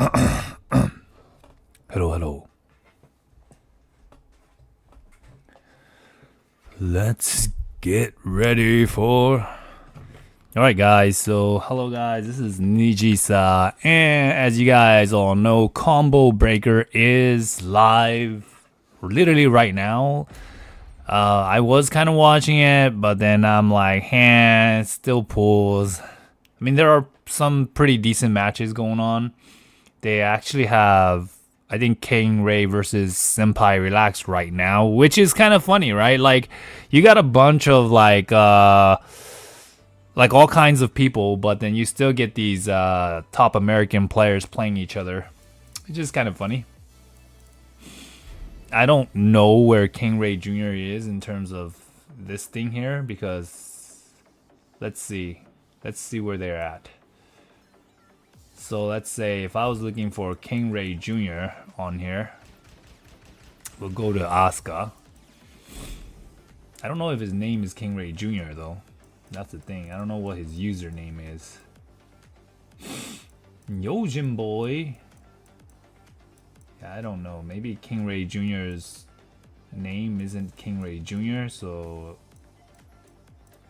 Hello, hello. Let's get ready for. Alright, guys, so hello, guys. This is Nijisa, and as you guys all know, Combo Breaker is live literally right now. I was kind of watching it, but then I'm like, still pulls. I mean, there are some pretty decent matches going on. They actually have, I think, King Ray versus Senpai Relax right now, which is kind of funny, right? Like, you got a bunch of like all kinds of people, but then you still get these top American players playing each other, which is kind of funny. I don't know where King Ray Jr. is in terms of this thing here, because let's see where they're at. So let's say if I was looking for King Ray Jr. on here, we'll go to Asuka. I don't know if his name is King Ray Jr. though. That's the thing. I don't know what his username is. Yojin boy. Yeah, I don't know. Maybe King Ray Jr.'s name isn't King Ray Jr., so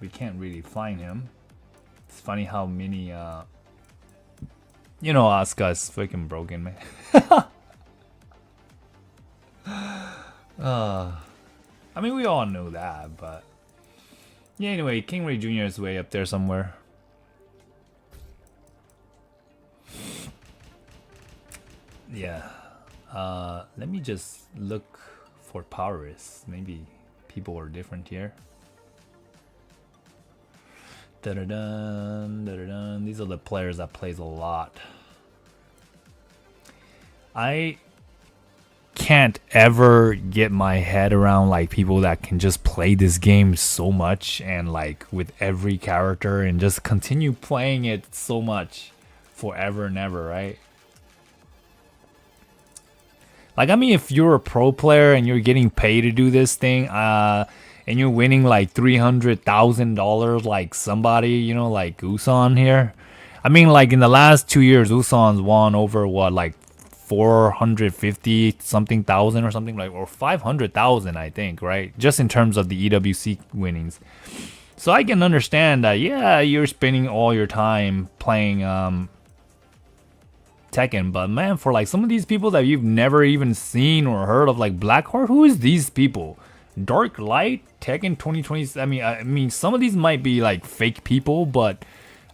we can't really find him. It's funny how many you know, Asuka's freaking broken, man. I mean, we all know that, but yeah, anyway, King Ray Jr. is way up there somewhere. Yeah. Let me just look for powers. Maybe people are different here. Da-da-dun, da-da-dun. These are the players that plays a lot. I can't ever get my head around like people that can just play this game so much and like with every character and just continue playing it so much forever and ever, right? Like, I mean, if you're a pro player and you're getting paid to do this thing, and you're winning like $300,000 like somebody, you know, like Usan here. I mean, like in the last 2 years, Usan's won over what, like 450 something thousand or something, like, or 500,000, I think, right? Just in terms of the EWC winnings. So I can understand that, yeah, you're spending all your time playing Tekken, but man, for like some of these people that you've never even seen or heard of, like Blackheart, who is these people? Dark Light, Tekken 2020. I mean, some of these might be like fake people, but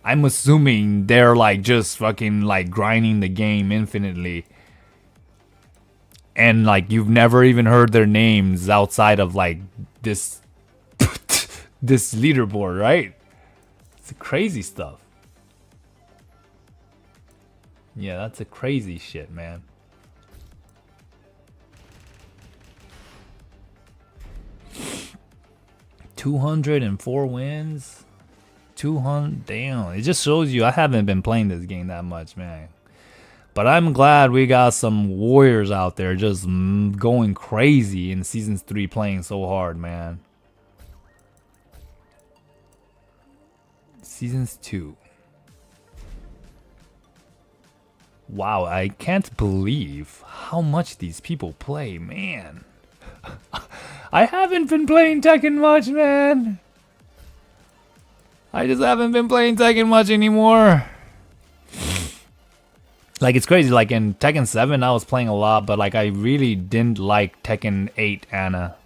I'm assuming they're like just fucking like grinding the game infinitely, and like you've never even heard their names outside of like this this leaderboard, right? It's crazy stuff. Yeah, that's a crazy shit, man. $204 wins. 200. Damn, it just shows you I haven't been playing this game that much, man. But I'm glad we got some warriors out there just going crazy in Seasons 3 playing so hard, man. Seasons 2. Wow, I can't believe how much these people play, man. I haven't been playing Tekken much, man. I just haven't been playing Tekken much anymore. Like, it's crazy. Like, in Tekken 7, I was playing a lot, but, like, I really didn't like Tekken 8 Anna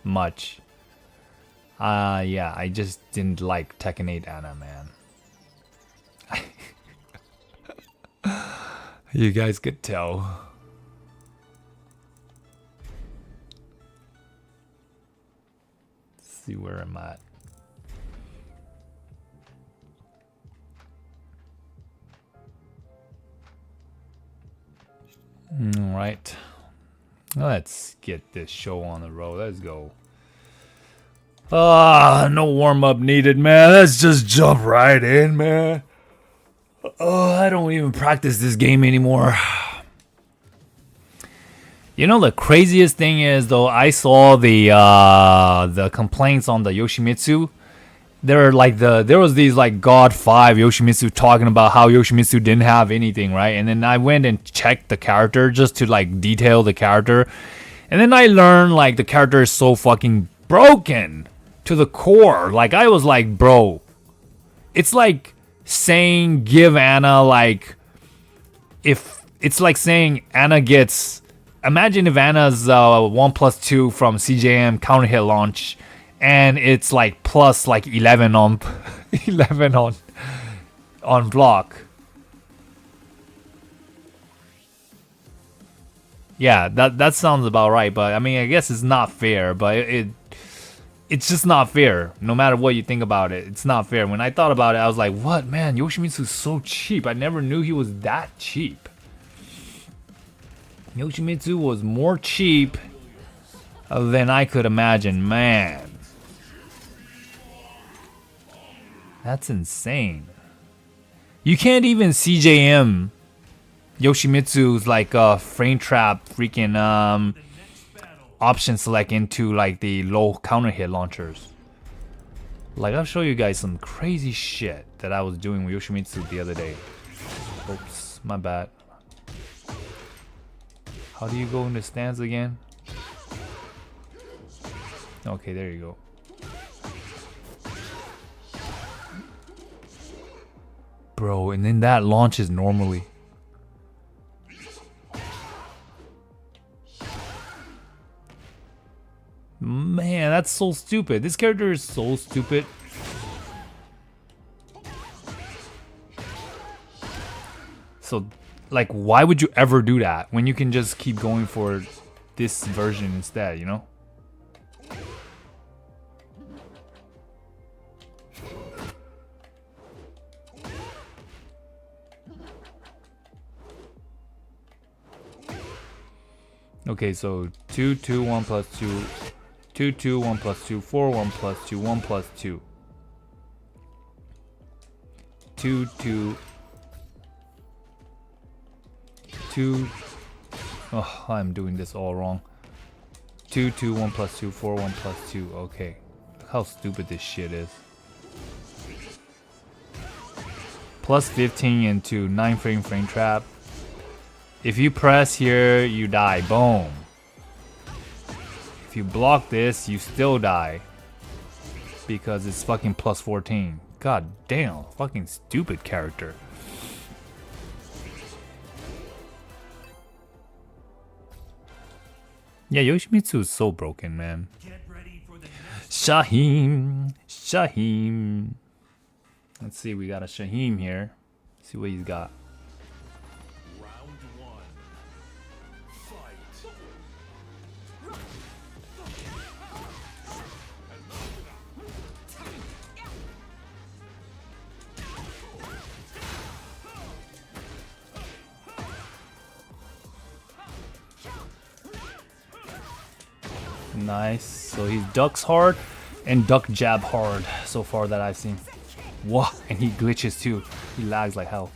much. Yeah, I just didn't like Tekken 8 Anna, man. You guys could tell. Let's see where I'm at. All right. Let's get this show on the road. Let's go. No warm-up needed, man. Let's just jump right in, man. I don't even practice this game anymore. You know, the craziest thing is, though, I saw the complaints on the Yoshimitsu, there was these like God 5 Yoshimitsu talking about how Yoshimitsu didn't have anything, right? And then I went and checked the character just to like detail the character. And then I learned like the character is so fucking broken to the core. Like I was like, bro, it's like saying give Anna like if it's like saying Anna gets, imagine if Anna's 1+2 from CJM counter hit launch and it's like plus like 11 on 11 on block. Yeah, that sounds about right, but I mean I guess it's not fair, but it's just not fair. No matter what you think about it, it's not fair. When I thought about it, I was like, what, man, Yoshimitsu's so cheap. I never knew he was that cheap. Yoshimitsu was more cheap than I could imagine, man. That's insane. You can't even CJM Yoshimitsu's like frame trap freaking option select into like the low counter hit launchers. Like I'll show you guys some crazy shit that I was doing with Yoshimitsu the other day. Oops, my bad. How do you go into stance again? Okay, there you go. Bro, and then that launches normally. Man, that's so stupid. This character is so stupid. So, like, why would you ever do that when you can just keep going for this version instead, you know? Okay, so 2, 2, 1 plus 2, 2, 2, 1 plus 2, 4, 1 plus 2, 1 plus 2. 2, 2, 2. Oh, I'm doing this all wrong. 2, 2, 1 plus 2, 4, 1 plus 2. Okay. Look how stupid this shit is. Plus 15 into 9 frame trap. If you press here, you die. Boom. If you block this, you still die. Because it's fucking plus 14. God damn. Fucking stupid character. Yeah, Yoshimitsu is so broken, man. Shahim. Shahim. Let's see, we got a Shahim here. Let's see what he's got. Nice. So he ducks hard and duck jab hard so far that I've seen. Whoa, and he glitches too. He lags like hell.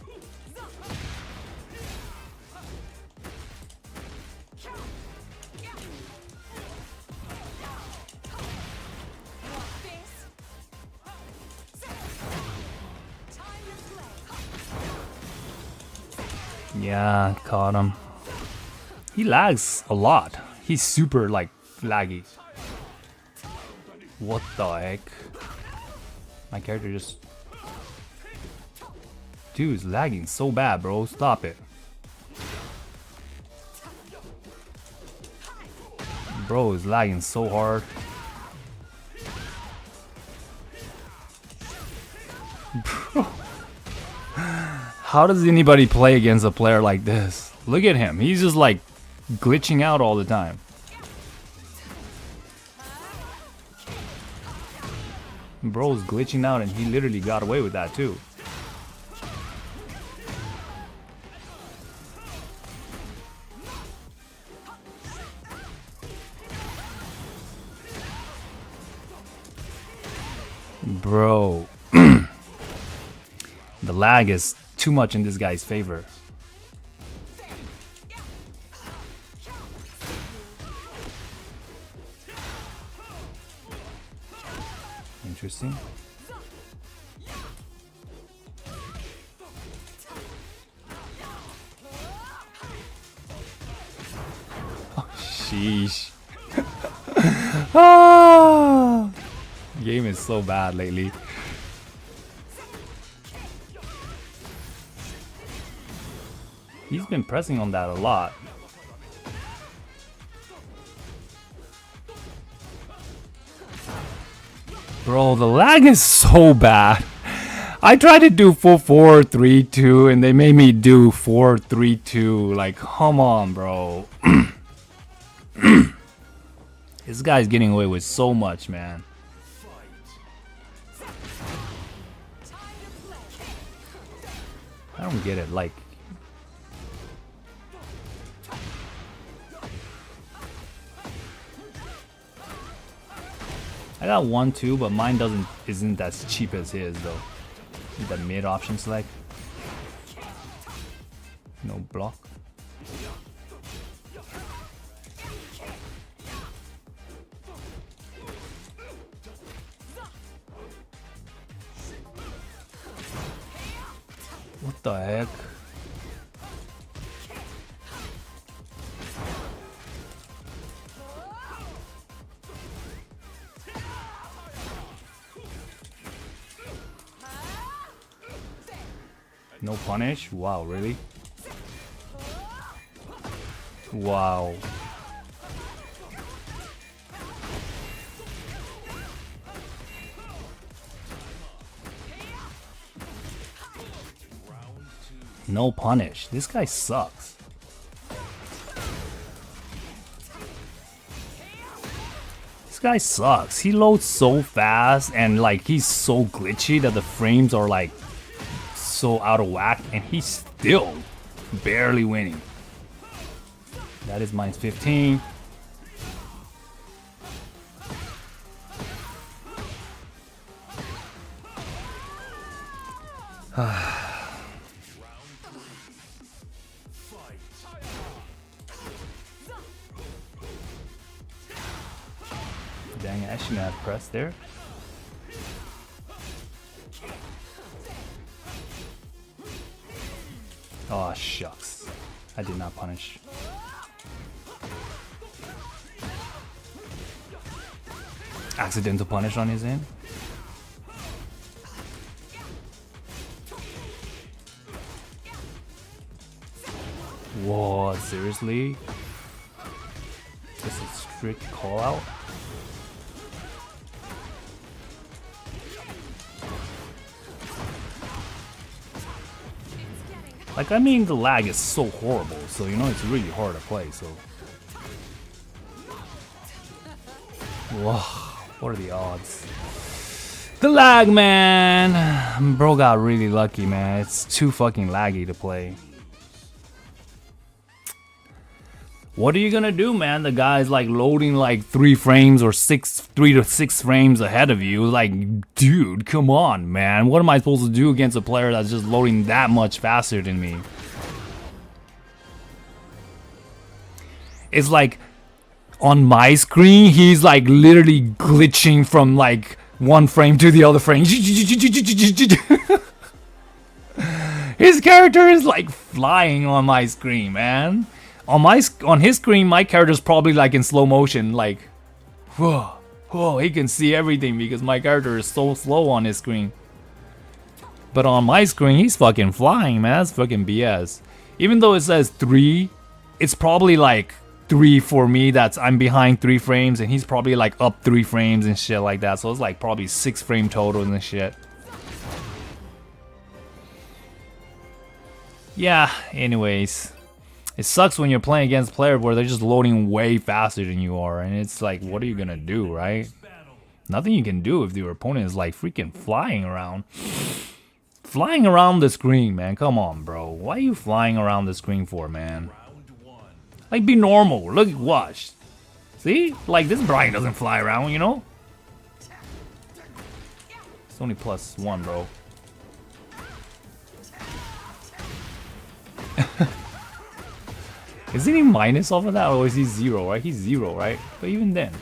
Yeah, caught him. He lags a lot. He's super like laggy. What the heck? My character just... Dude, is lagging so bad, bro. Stop it. Bro is lagging so hard. Bro. How does anybody play against a player like this? Look at him. He's just like glitching out all the time. Bro's glitching out and he literally got away with that too. Bro. The lag is too much in this guy's favor. Interesting. Sheesh. Ah, game is so bad lately. He's been pressing on that a lot. Bro, the lag is so bad. I tried to do 4-4-3-2 and they made me do 4-3-2. Like, come on, bro. This guy's getting away with so much, man. I don't get it. Like, I got 1-2, but mine isn't as cheap as his though. The mid option select. No block. What the heck? No punish? Wow, really? Wow. No punish. This guy sucks. This guy sucks. He loads so fast and like he's so glitchy that the frames are like so out of whack and he's still barely winning. That is -15. Dang, I shouldn't have pressed there. Oh, shucks. I did not punish. Accidental punish on his end. Whoa, seriously? This is a strict call out. Like, I mean, the lag is so horrible, so you know it's really hard to play, so. Whoa, what are the odds? The lag, man! Bro got really lucky, man. It's too fucking laggy to play. What are you gonna do, man? The guy's like loading like 3 frames or 3 to 6 frames ahead of you. Like, dude, come on, man. What am I supposed to do against a player that's just loading that much faster than me? It's like, on my screen, he's like literally glitching from like one frame to the other frame. His character is like flying on my screen, man. On his screen, my character's probably like in slow motion, like, whoa, whoa, he can see everything because my character is so slow on his screen. But on my screen, he's fucking flying, man. That's fucking BS. Even though it says 3, it's probably like 3 for me. I'm behind 3 frames, and he's probably like up 3 frames and shit like that. So it's like probably 6 frame total and shit. Yeah. Anyways. It sucks when you're playing against players where they're just loading way faster than you are, and it's like, what are you gonna do, right? Nothing you can do if your opponent is like freaking flying around. Flying around the screen, man. Come on, bro. Why are you flying around the screen for, man? Like, be normal. Look, watch. See? Like, this Brian doesn't fly around, you know? It's only +1, bro. Isn't he minus off of that, or is he 0, right? He's 0, right? But even then.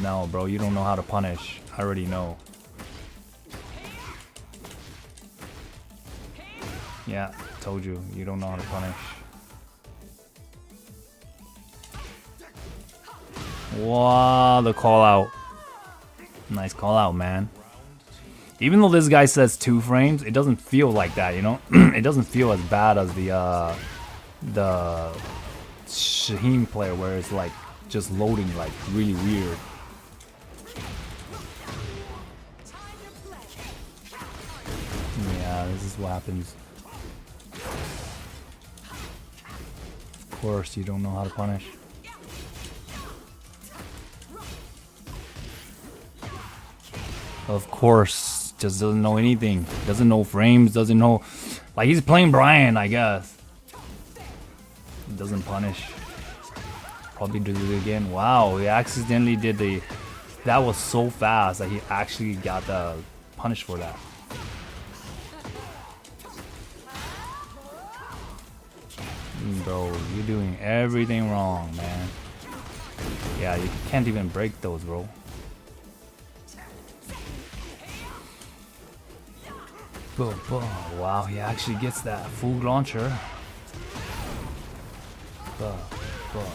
No, bro, you don't know how to punish. I already know. Yeah, Told you, you don't know how to punish. Wow, the call out. Nice call out, man. Even though this guy says 2 frames, it doesn't feel like that, you know? It doesn't feel as bad as the Shaheen player where it's like just loading like really weird. Yeah, this is what happens. Of course, you don't know how to punish. Of course, just doesn't know anything. Doesn't know frames, doesn't know. Like, he's playing Brian, I guess. Doesn't punish. Probably do it again. Wow, he accidentally did the. That was so fast that he actually got the punish for that. Bro, you're doing everything wrong, man. Yeah, you can't even break those, bro. Boom, boom. Wow, he actually gets that full launcher. Boom, boom.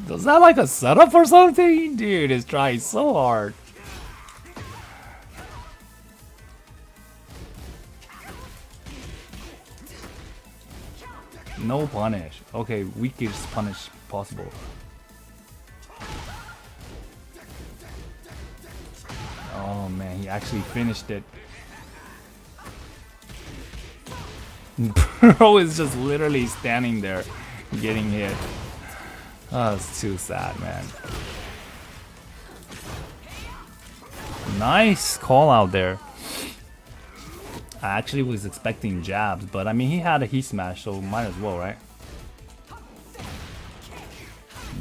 Was that like a setup or something? Dude is trying so hard. No punish. Okay, weakest punish possible. Oh man, he actually finished it. Bro is just literally standing there getting hit. Oh, it's too sad, man. Nice call out there. I actually was expecting jabs, but I mean, he had a heat smash, so might as well, right?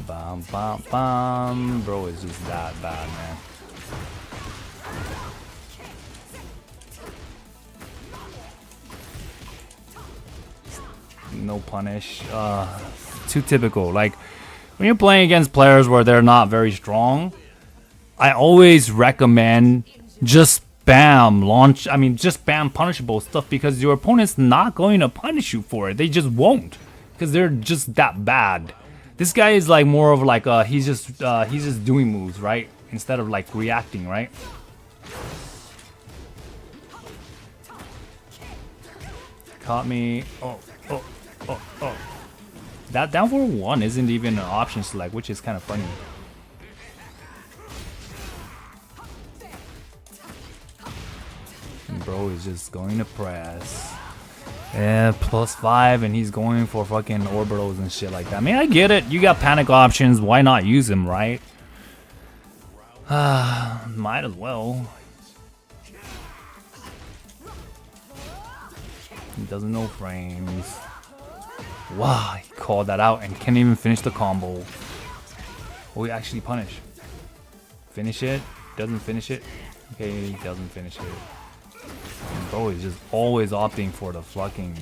Bam, bam, bam. Bro is just that bad, man. No punish. Too typical. Like, when you're playing against players where they're not very strong, I always recommend just spam launch. I mean, just spam punishable stuff because your opponent's not going to punish you for it. They just won't because they're just that bad. This guy is like more of like he's just doing moves, right? Instead of like reacting, right? Caught me. Oh. That down for 1 isn't even an option select, which is kind of funny. Bro is just going to press. Yeah, +5, and he's going for fucking orbitals and shit like that. I mean, I get it. You got panic options. Why not use them, right? Might as well. He doesn't know frames. Wow, he called that out and can't even finish the combo. Oh, he actually punish. Finish it. Doesn't finish it. Okay, he doesn't finish it. And bro is just always opting for the fucking.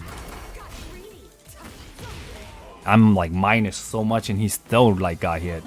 I'm like minus so much and he still like got hit.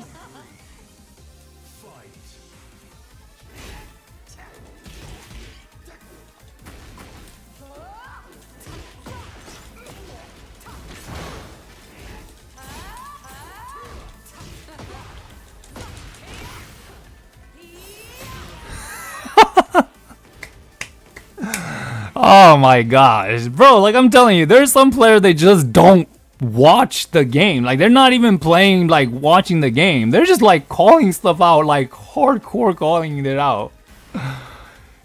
Oh my gosh, bro, like I'm telling you, there's some players they just don't watch the game. Like they're not even playing, like watching the game. They're just like calling stuff out, like hardcore calling it out.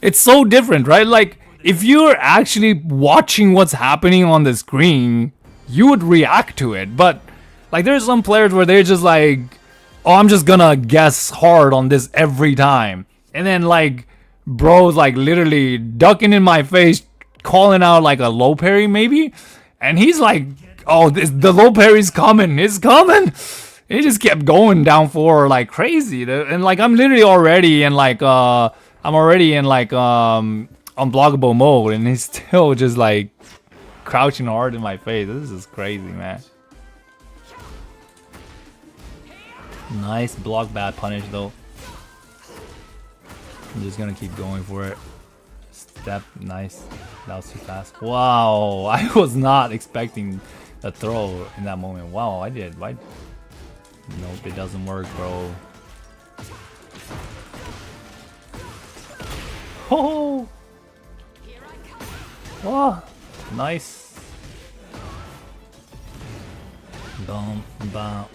It's so different, right? Like if you're actually watching what's happening on the screen, you would react to it. But like there's some players where they're just like, oh, I'm just gonna guess hard on this every time. And then like bro's like literally ducking in my face, calling out like a low parry maybe, and he's like, oh, the low parry's coming, it's coming. He just kept going down for like crazy, and like I'm literally already in like unblockable mode, and he's still just like crouching hard in my face. This is crazy, man. Nice block bad punish though. I'm just gonna keep going for it. Step, nice. That was too fast. Wow, I was not expecting a throw in that moment. Wow, I did. Why? Nope, it doesn't work, bro. Oh! Oh! Nice. Boom, boom.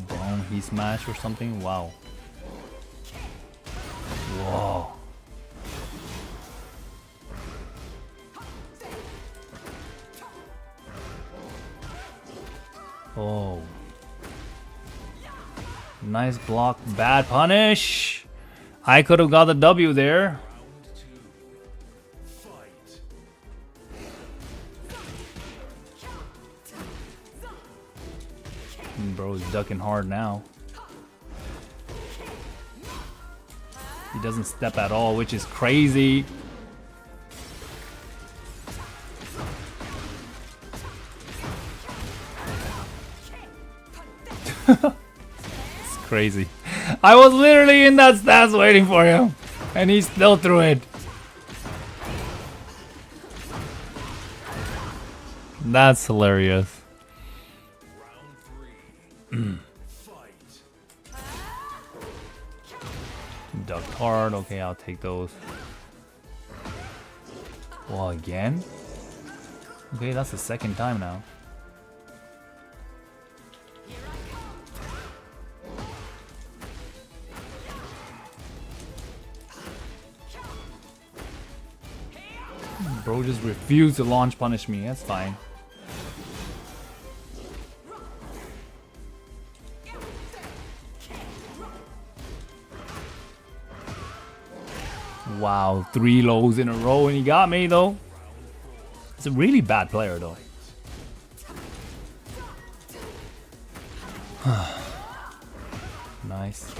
Boom, he smashed or something? Wow. Whoa. Oh. Nice block, bad punish. I could have got the W there. Bro's ducking hard now. He doesn't step at all, which is crazy. It's crazy. I was literally in that stance waiting for him, and he still threw it. That's hilarious. Ducked hard. Okay, I'll take those. Well, again? Okay, that's the second time now. Bro just refused to launch punish me. That's fine. Wow, 3 lows in a row and he got me though. It's a really bad player though. Nice.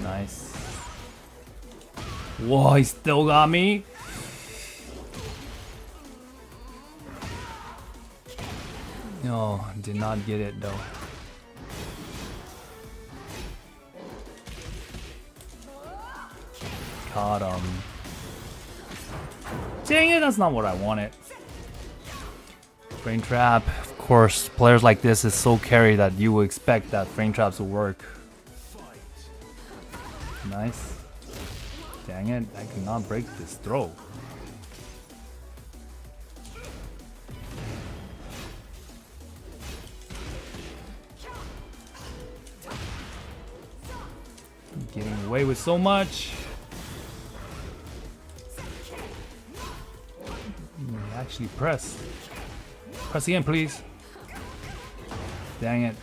Nice. Whoa, he still got me. No, did not get it though. Caught him. Dang it, that's not what I wanted. Frame trap. Of course, players like this is so carry that you will expect that frame traps will work. Nice. Dang it, I cannot break this throw. Getting away with so much. Actually press. Press again, please. Dang it.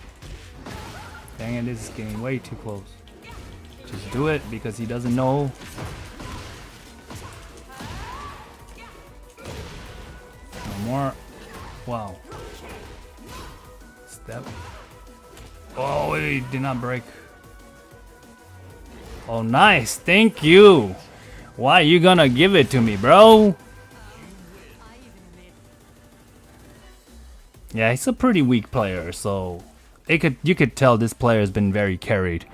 Dang it, this is getting way too close. Just do it because he doesn't know. No more. Wow. Step. Oh, he did not break. Oh, nice. Thank you. Why you gonna give it to me, bro? Yeah, he's a pretty weak player, so you could tell this player has been very carried.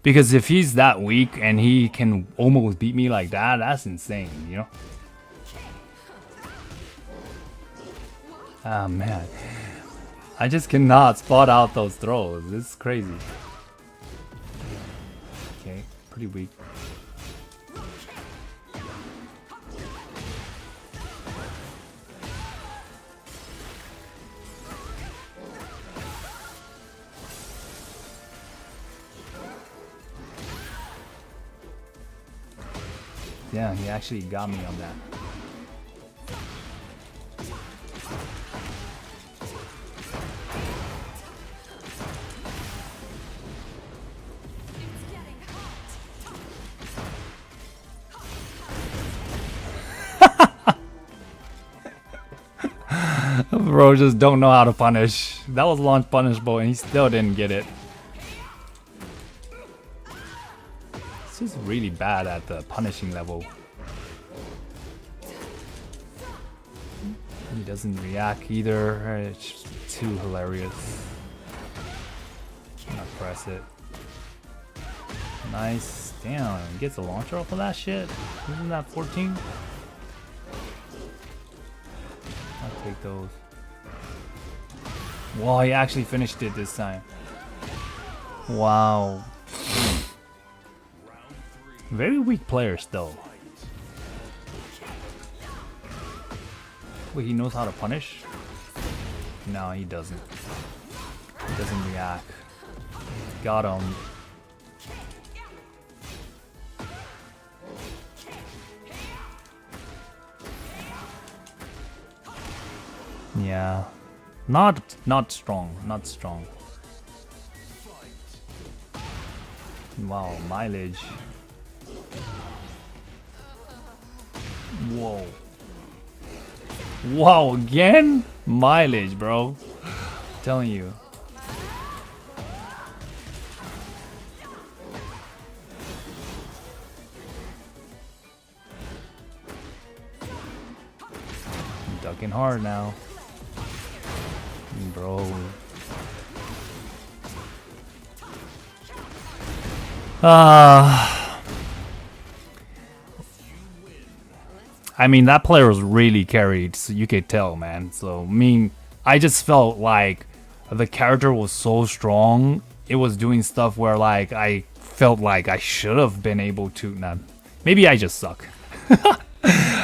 Because if he's that weak and he can almost beat me like that, that's insane, you know? Ah, man. I just cannot spot out those throws. It's crazy. Okay, pretty weak. Yeah, he actually got me on that. Bro just don't know how to punish. That was launch punishable and he still didn't get it. This is really bad at the punishing level. He doesn't react either. It's too hilarious. I'm gonna press it. Nice. Damn, he gets a launcher off of that shit. Isn't that 14? I'll take those. Whoa, he actually finished it this time. Wow. Very weak player still. Wait, he knows how to punish? No, he doesn't. He doesn't react. Got him. Yeah. Not strong. Not strong. Wow, mileage. Whoa. Wow, again? Mileage, bro. Telling you. I'm ducking hard now. Bro. I mean, that player was really carried, so you could tell, man. So, I mean, I just felt like the character was so strong. It was doing stuff where, like, I felt like I should have been able to. Nah, maybe I just suck.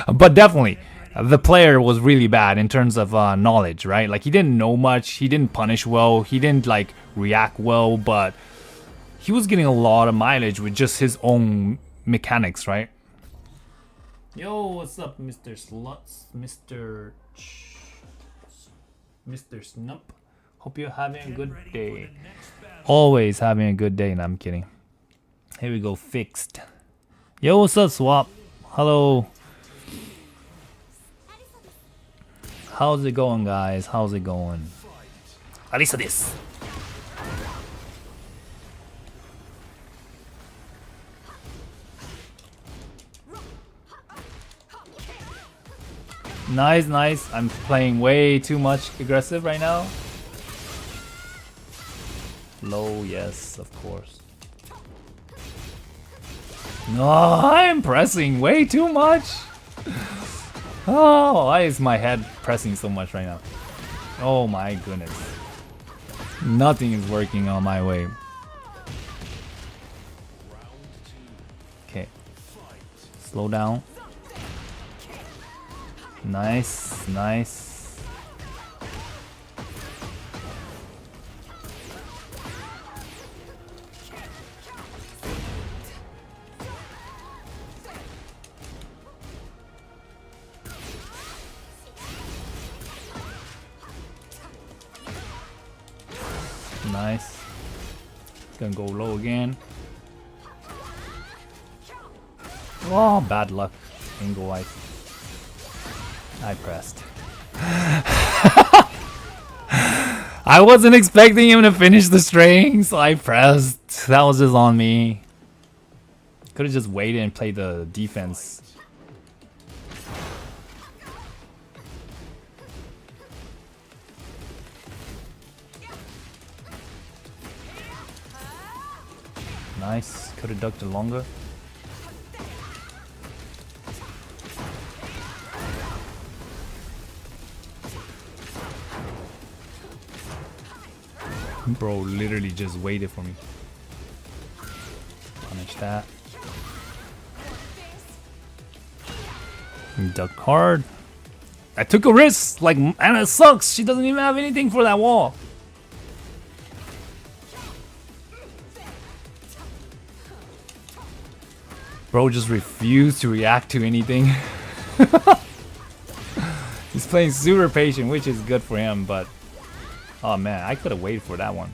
But definitely, the player was really bad in terms of knowledge, right? Like, he didn't know much. He didn't punish well. He didn't, like, react well. But he was getting a lot of mileage with just his own mechanics, right? Yo, what's up, Mr. Sluts? Mr. Snup? Hope you're having a good day. Always having a good day. No, I'm kidding. Here we go, fixed. Yo, what's up, Swap? Hello. How's it going, guys? How's it going? Alisa this. Nice, nice. I'm playing way too much aggressive right now. Low, yes, of course. No, I'm pressing way too much. Oh, why is my head pressing so much right now? Oh my goodness. Nothing is working on my way. Okay. Slow down. Nice, nice. Nice. Gonna go low again. Oh, bad luck. Angle white. I pressed. I wasn't expecting him to finish the string, so I pressed. That was just on me. Could have just waited and played the defense. Nice. Could have ducked it longer. Bro literally just waited for me. Punish that. Duck hard. I took a risk. Like, and it sucks. She doesn't even have anything for that wall. Bro just refused to react to anything. He's playing super patient, which is good for him, but oh man, I could have waited for that one.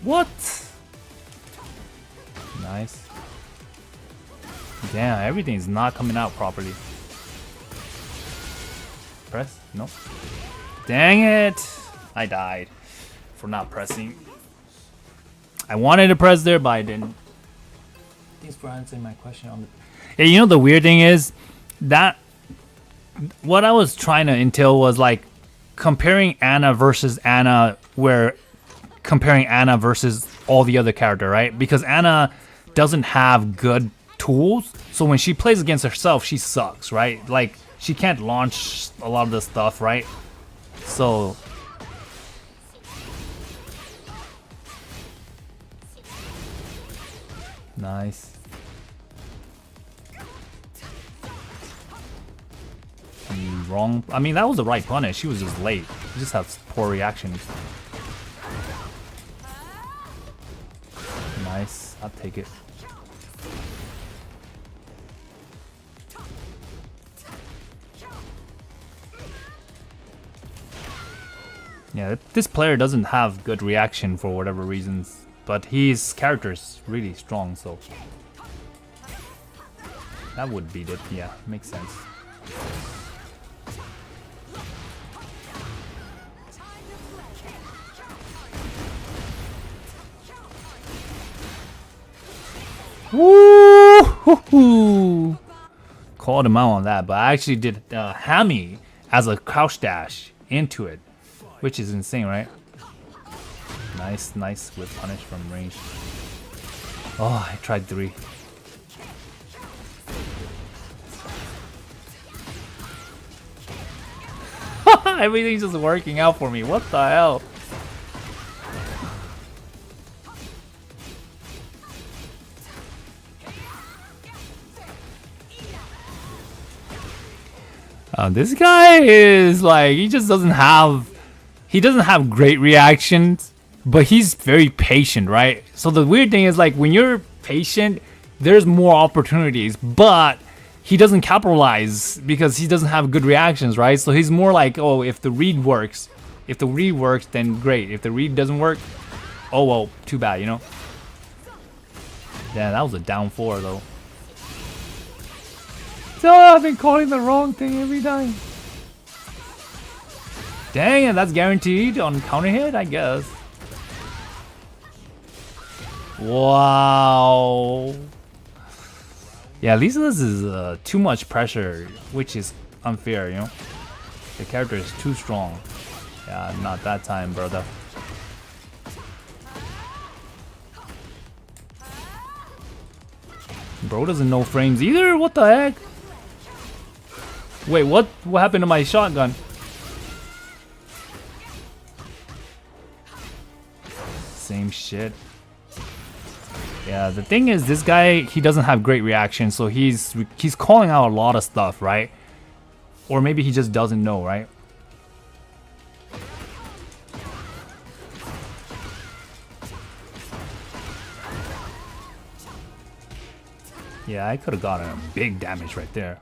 What? Nice. Damn, everything's not coming out properly. Press? Nope. Dang it! I died for not pressing. I wanted to press there, but I didn't. Thanks for answering my question on the... Yeah, you know the weird thing is that what I was trying to entail was like comparing Anna versus Anna, where comparing Anna versus all the other character, right? Because Anna doesn't have good tools, so when she plays against herself, she sucks, right? Like, she can't launch a lot of the stuff, right? So nice. Wrong. I mean, that was the right punish. She was just late. She just has poor reactions. Nice. I'll take it. Yeah, this player doesn't have good reaction for whatever reasons, but his character is really strong, so that would beat it. Yeah, makes sense. Woo! Called him out on that, but I actually did hammy as a crouch dash into it, which is insane, right? Nice, nice with punish from range. Oh, I tried 3. Everything's just working out for me. What the hell? This guy is like, he doesn't have great reactions, but he's very patient, right? So the weird thing is, like, when you're patient, there's more opportunities, but he doesn't capitalize because he doesn't have good reactions, right? So he's more like, oh, if the read works, then great. If the read doesn't work, oh well, too bad, you know? Yeah, that was a down 4 though. Oh, I've been calling the wrong thing every time. Dang it, that's guaranteed on counter hit, I guess. Wow. Yeah, at least this is too much pressure, which is unfair, you know? The character is too strong. Yeah, not that time, brother. Bro doesn't know frames either? What the heck? Wait, what happened to my shotgun? Same shit. Yeah, the thing is, this guy, he doesn't have great reaction, so he's calling out a lot of stuff, right? Or maybe he just doesn't know, right? Yeah, I could have gotten a big damage right there.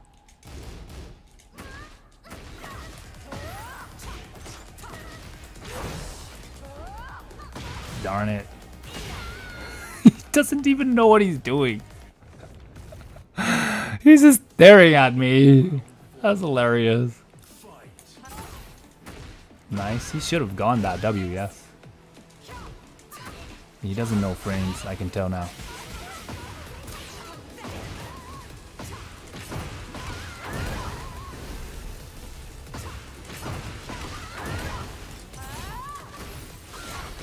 Darn it. He doesn't even know what he's doing. He's just staring at me. That's hilarious. Nice. He should have gone that W, yes. He doesn't know frames, I can tell now.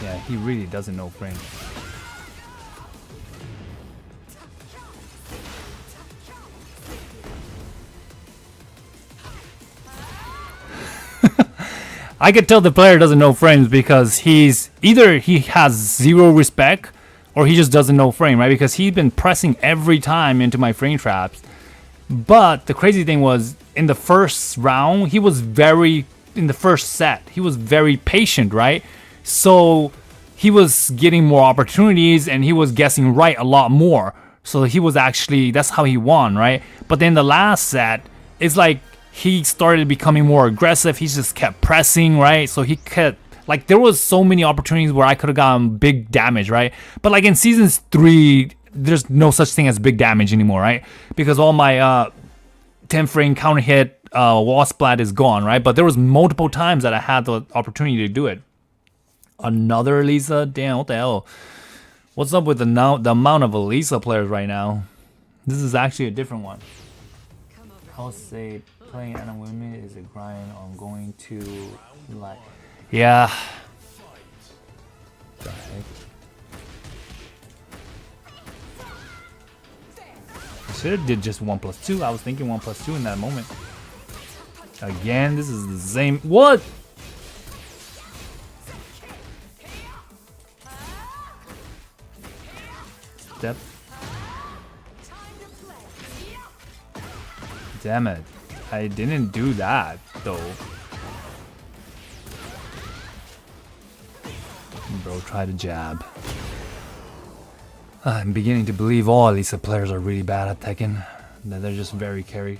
Yeah, he really doesn't know frames. I could tell the player doesn't know frames because he's either he has zero respect or he just doesn't know frame, right? Because he's been pressing every time into my frame traps. But the crazy thing was, in the first round, in the first set, he was very patient, right? So he was getting more opportunities and he was guessing right a lot more. So he was actually, that's how he won, right? But then the last set, it's like he started becoming more aggressive. He just kept pressing, right? So he kept, like, there was so many opportunities where I could have gotten big damage, right? But like in seasons 3, there's no such thing as big damage anymore, right? Because all my 10 frame counter hit wall splat is gone, right? But there was multiple times that I had the opportunity to do it. Another Elisa? Damn, what the hell? What's up with the amount of Elisa players right now? This is actually a different one. I'll say playing Anna Women is a grind. I'm going to like. Yeah. The heck? I should have did just 1+2. I was thinking 1+2 in that moment. Again, this is the same. What? Step. Damn it. I didn't do that, though. Bro, try to jab. I'm beginning to believe all Nijisa players are really bad at Tekken. That they're just very carry.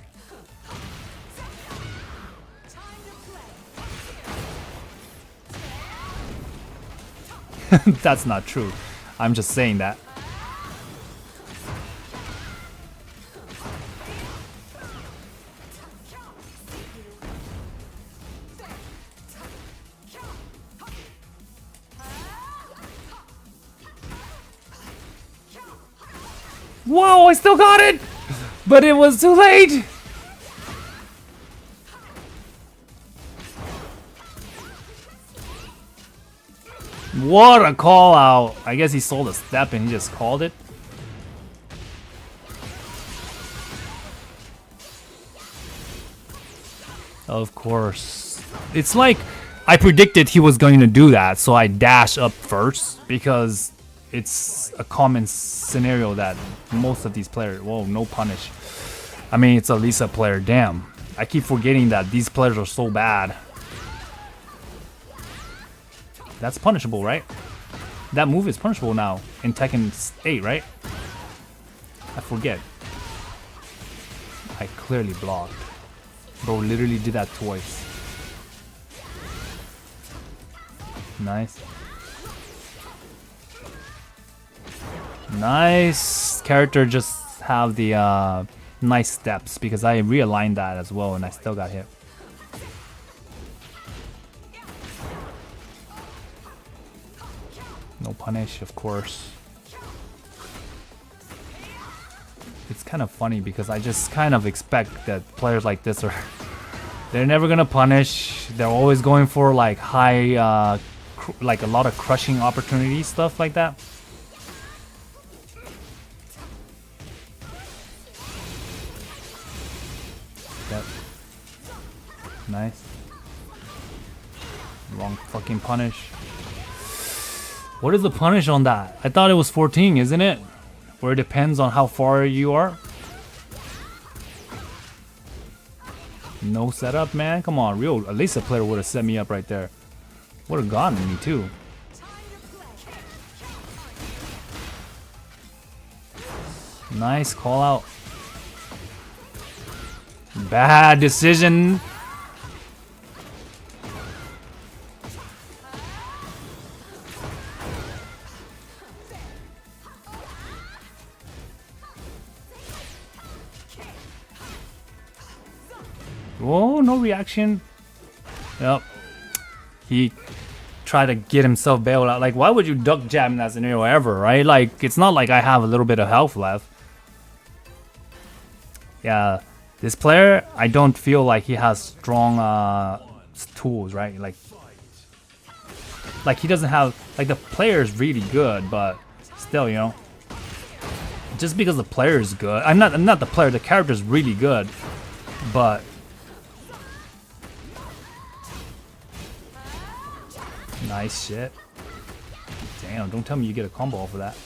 That's not true. I'm just saying that. Whoa, I still got it! But it was too late! What a call out! I guess he sold a step and he just called it. Of course. It's like I predicted he was going to do that, so I dash up first because it's a common scenario that most of these players. Whoa, no punish. I mean, it's a Nijisa player. Damn. I keep forgetting that these players are so bad. That's punishable, right? That move is punishable now in Tekken 8, right? I forget. I clearly blocked. Bro literally did that twice. Nice. Nice. Character just have the nice steps because I realigned that as well and I still got hit. No punish, of course. It's kind of funny because I just kind of expect that players like this are they're never gonna punish. They're always going for like high like a lot of crushing opportunities, stuff like that. Yep. Nice. Wrong fucking punish. What is the punish on that? I thought it was 14, isn't it? Where it depends on how far you are. No setup, man. Come on, real. At least a player would have set me up right there. Would have gotten me too. Nice call out. Bad decision. Oh, no reaction. Yep. He tried to get himself bailed out. Like, why would you duck jab in that scenario ever, right? Like, it's not like I have a little bit of health left. Yeah, this player, I don't feel like he has strong tools, right? Like he doesn't have, like the player is really good, but still, you know. Just because the player is good, I'm not the player, the character is really good, but nice shit. Damn, don't tell me you get a combo off of that.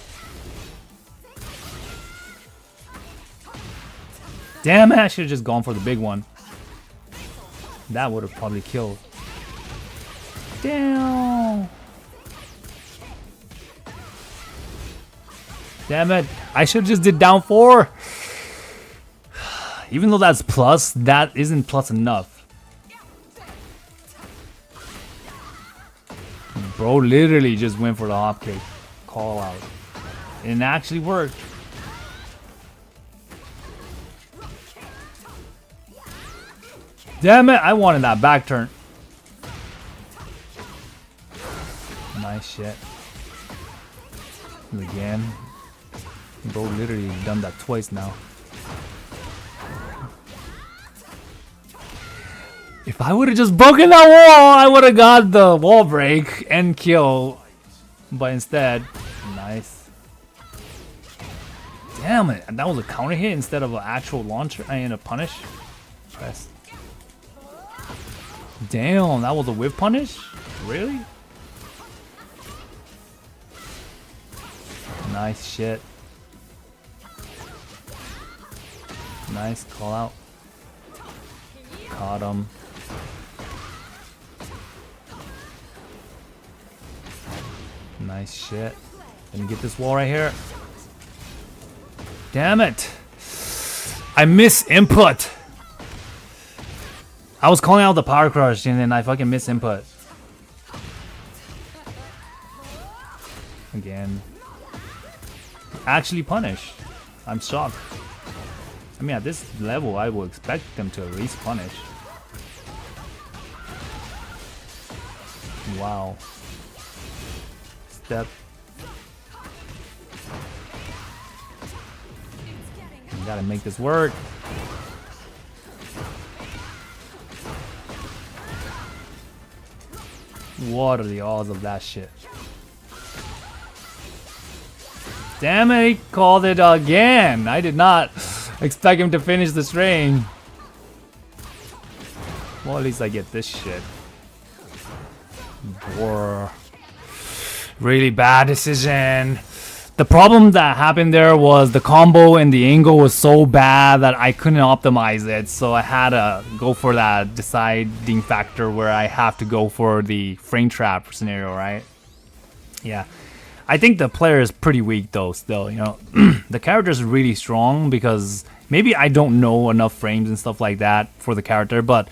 Damn it, I should have just gone for the big one. That would have probably killed. Damn. Damn it, I should have just did down 4. Even though that's plus, that isn't plus enough. Bro literally just went for the hop kick. Call out. And it actually worked. Damn it, I wanted that back turn. Nice shit. Again. Bro literally done that twice now. If I would have just broken that wall, I would have got the wall break and kill. But instead, nice. Damn it, and that was a counter hit instead of an actual launcher and a punish. Press. Damn, that was a whip punish? Really? Nice shit. Nice call out. Caught him. Nice shit. Let me get this wall right here. Damn it. I miss input. I was calling out the power crush and then I fucking miss input. Again. Actually punished. I'm shocked. I mean, at this level, I will expect them to at least punish. Wow. Step. You gotta make this work. What are the odds of that shit? Damn it, he called it again. I did not expect him to finish the string. Well, at least I get this shit. Brr. Really bad decision. The problem that happened there was the combo and the angle was so bad that I couldn't optimize it. So I had to go for that deciding factor where I have to go for the frame trap scenario, right? Yeah. I think the player is pretty weak though still, you know. The character is really strong because maybe I don't know enough frames and stuff like that for the character, but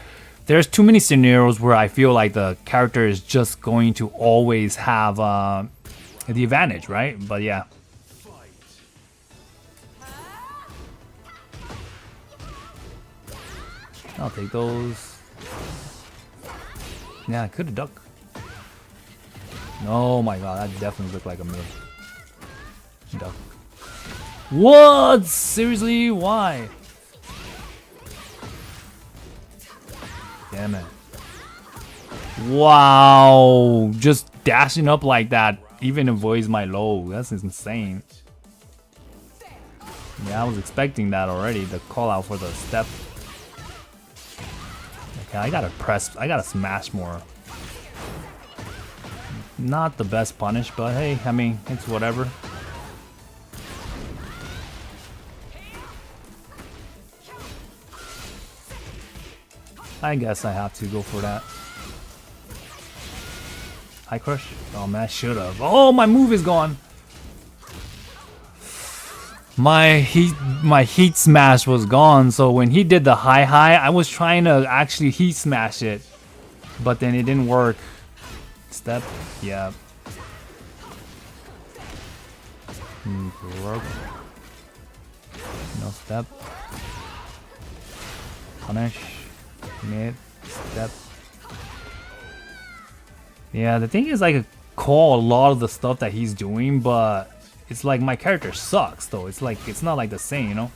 there's too many scenarios where I feel like the character is just going to always have the advantage, right? But yeah. I'll take those. Yeah, I could have ducked. Oh my god, that definitely looked like a mid. Duck. What? Seriously? Why? Damn it. Wow. Just dashing up like that even avoids my low. That's insane. Yeah, I was expecting that already. The call out for the step. Okay, I gotta press. I gotta smash more. Not the best punish, but hey, I mean, it's whatever. I guess I have to go for that. High crush? Oh man, I should have. Oh, my move is gone. My heat smash was gone, so when he did the high, I was trying to actually heat smash it, but then it didn't work. Step, yeah. Broke. No step. Punish. Mid. Step. Yeah, the thing is I could call a lot of the stuff that he's doing, but it's like my character sucks though. It's like, it's not like the same, you know?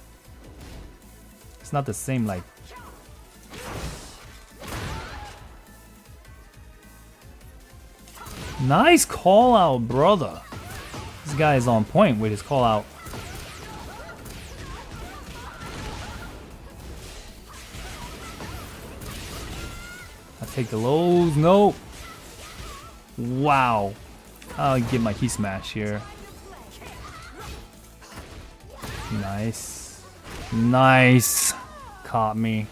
It's not the same like... Nice call out, brother. This guy is on point with his call out. I take the lows. No. Wow. I'll get my key smash here. Nice. Nice. Caught me.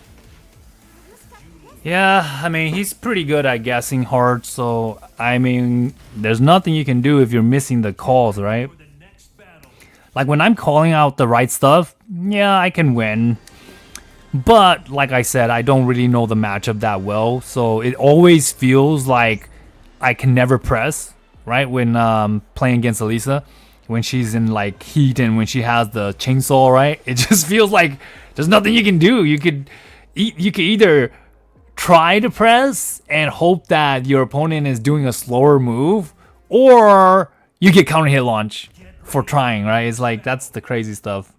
Yeah, I mean, he's pretty good at guessing hard, so, I mean, there's nothing you can do if you're missing the calls, right? Like, when I'm calling out the right stuff, yeah, I can win. But, like I said, I don't really know the matchup that well, so it always feels like I can never press, right? When playing against Nijisa, when she's in, like, heat and when she has the chainsaw, right? It just feels like there's nothing you can do. You could either try to press and hope that your opponent is doing a slower move, or you get counter hit launch for trying, right? It's like, that's the crazy stuff.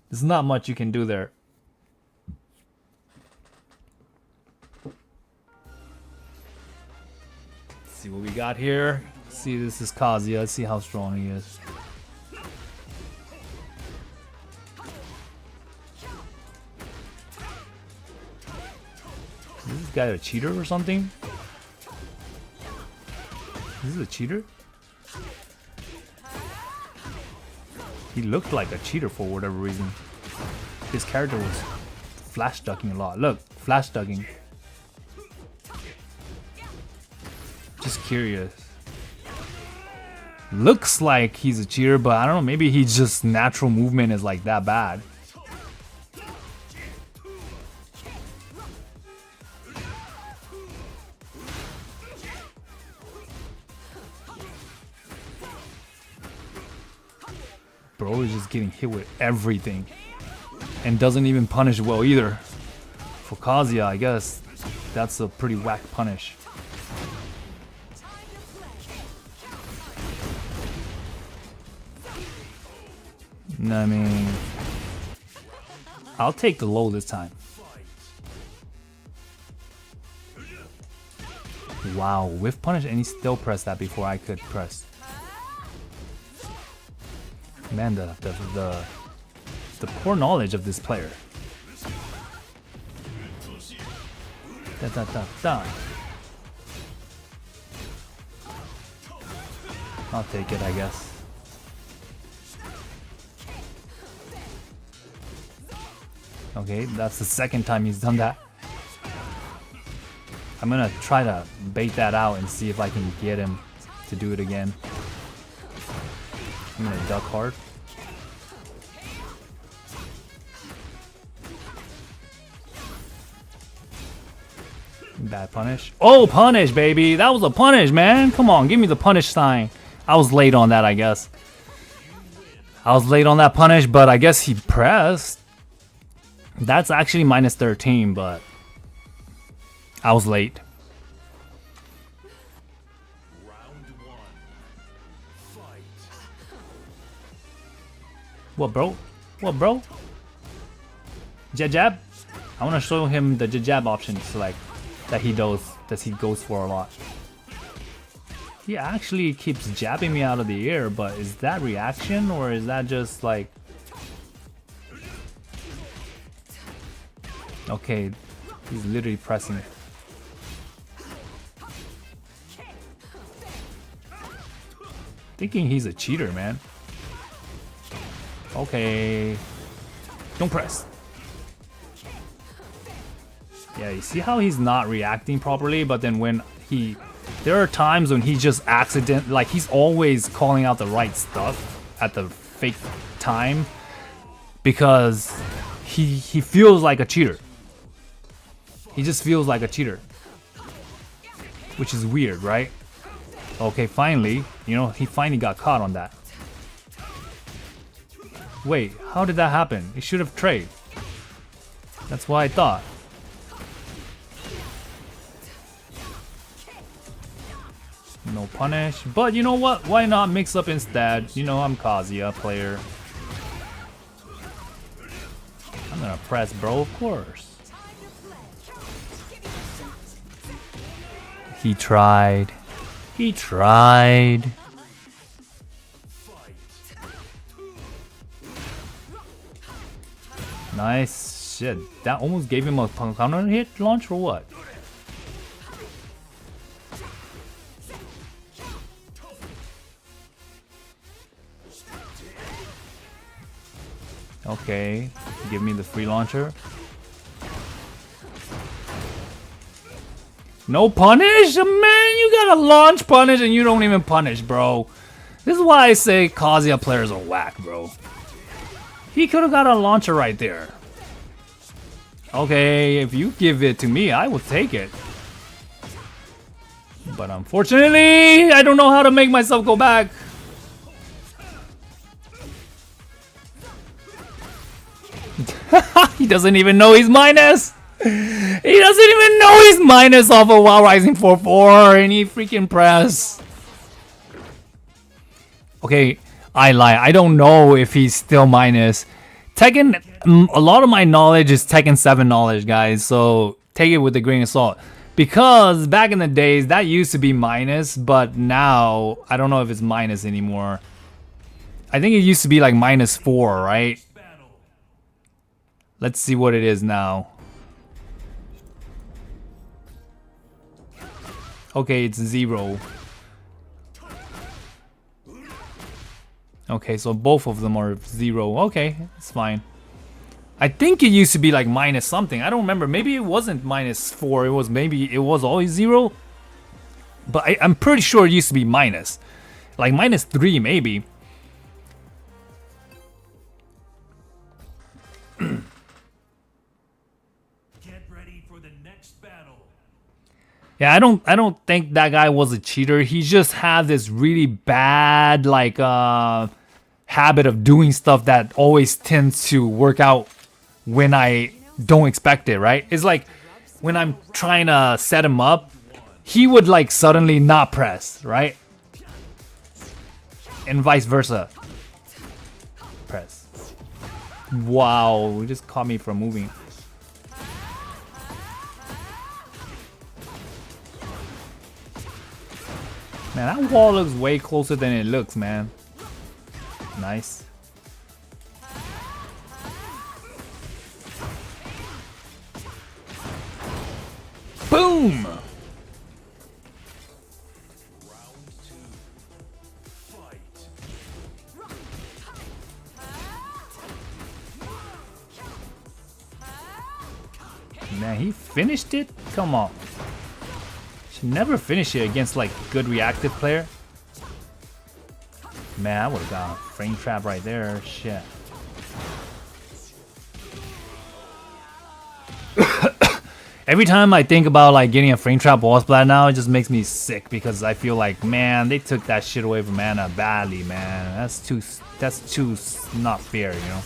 There's not much you can do there. see what we got here. See, this is Kazuya. Let's see how strong he is. Is this guy a cheater or something? Is this a cheater? He looked like a cheater for whatever reason. His character was flash ducking a lot. Look, flash ducking. Just curious. Looks like he's a cheater, but I don't know, maybe he's just natural movement is like that bad. Bro is just getting hit with everything and doesn't even punish well either. For Kazuya, I guess that's a pretty whack punish. I mean, I'll take the low this time. Wow, whiff punish, and he still pressed that before I could press. Man, the poor knowledge of this player. Da, da, da, da. I'll take it, I guess. Okay, that's the second time he's done that. I'm gonna try to bait that out and see if I can get him to do it again. I'm gonna duck hard. Bad punish. Oh, punish, baby! That was a punish, man! Come on, give me the punish sign. I was late on that, I guess. I was late on that punish, but I guess he pressed. That's actually minus 13, but I was late. What, bro? What, bro? Jab? I want to show him the jab option select that he does, that he goes for a lot. He actually keeps jabbing me out of the air, but is that reaction or is that just like... Okay, he's literally pressing. Thinking he's a cheater, man. Okay, don't press. Yeah, you see how he's not reacting properly, but then when there are times when he just like he's always calling out the right stuff at the fake time because he feels like a cheater. He just feels like a cheater, which is weird, right? Okay, finally, you know, he finally got caught on that. Wait, how did that happen? He should have traded. That's what I thought. No punish, but you know what? Why not mix up instead? You know, I'm Kazuya player. I'm gonna press, bro, of course. He tried. He tried. Nice shit. That almost gave him a counter hit launch or what? Okay, give me the free launcher. No punish? Man, you gotta launch punish and you don't even punish, bro. This is why I say Kazuya players are whack, bro. He could have got a launcher right there. Okay, if you give it to me, I will take it. But unfortunately, I don't know how to make myself go back. He doesn't even know he's minus. He doesn't even know he's minus off of while rising 4-4 and he freaking press. Okay, I lie. I don't know if he's still minus. Tekken, a lot of my knowledge is Tekken 7 knowledge, guys. So take it with a grain of salt. Because back in the days, that used to be minus, but now, I don't know if it's minus anymore. I think it used to be like -4, right? Let's see what it is now. Okay, it's 0. Okay, so both of them are 0. Okay, it's fine. I think it used to be like minus something. I don't remember. Maybe it wasn't -4. It was always 0. But I'm pretty sure it used to be minus. Like -3 maybe. Get ready for the next battle. Yeah, I don't think that guy was a cheater. He just had this really bad like habit of doing stuff that always tends to work out when I don't expect it, right? It's like when I'm trying to set him up, he would like suddenly not press, right? And vice versa. Press. Wow, it just caught me from moving. Man, that wall looks way closer than it looks, man. Nice. Boom! Man, he finished it? Come on. Should never finish it against like good reactive player. Man, I would've got a frame trap right there. Shit. Every time I think about like getting a frame trap wall splat now, it just makes me sick because I feel like, man, they took that shit away from Anna badly, man. That's too not fair, you know.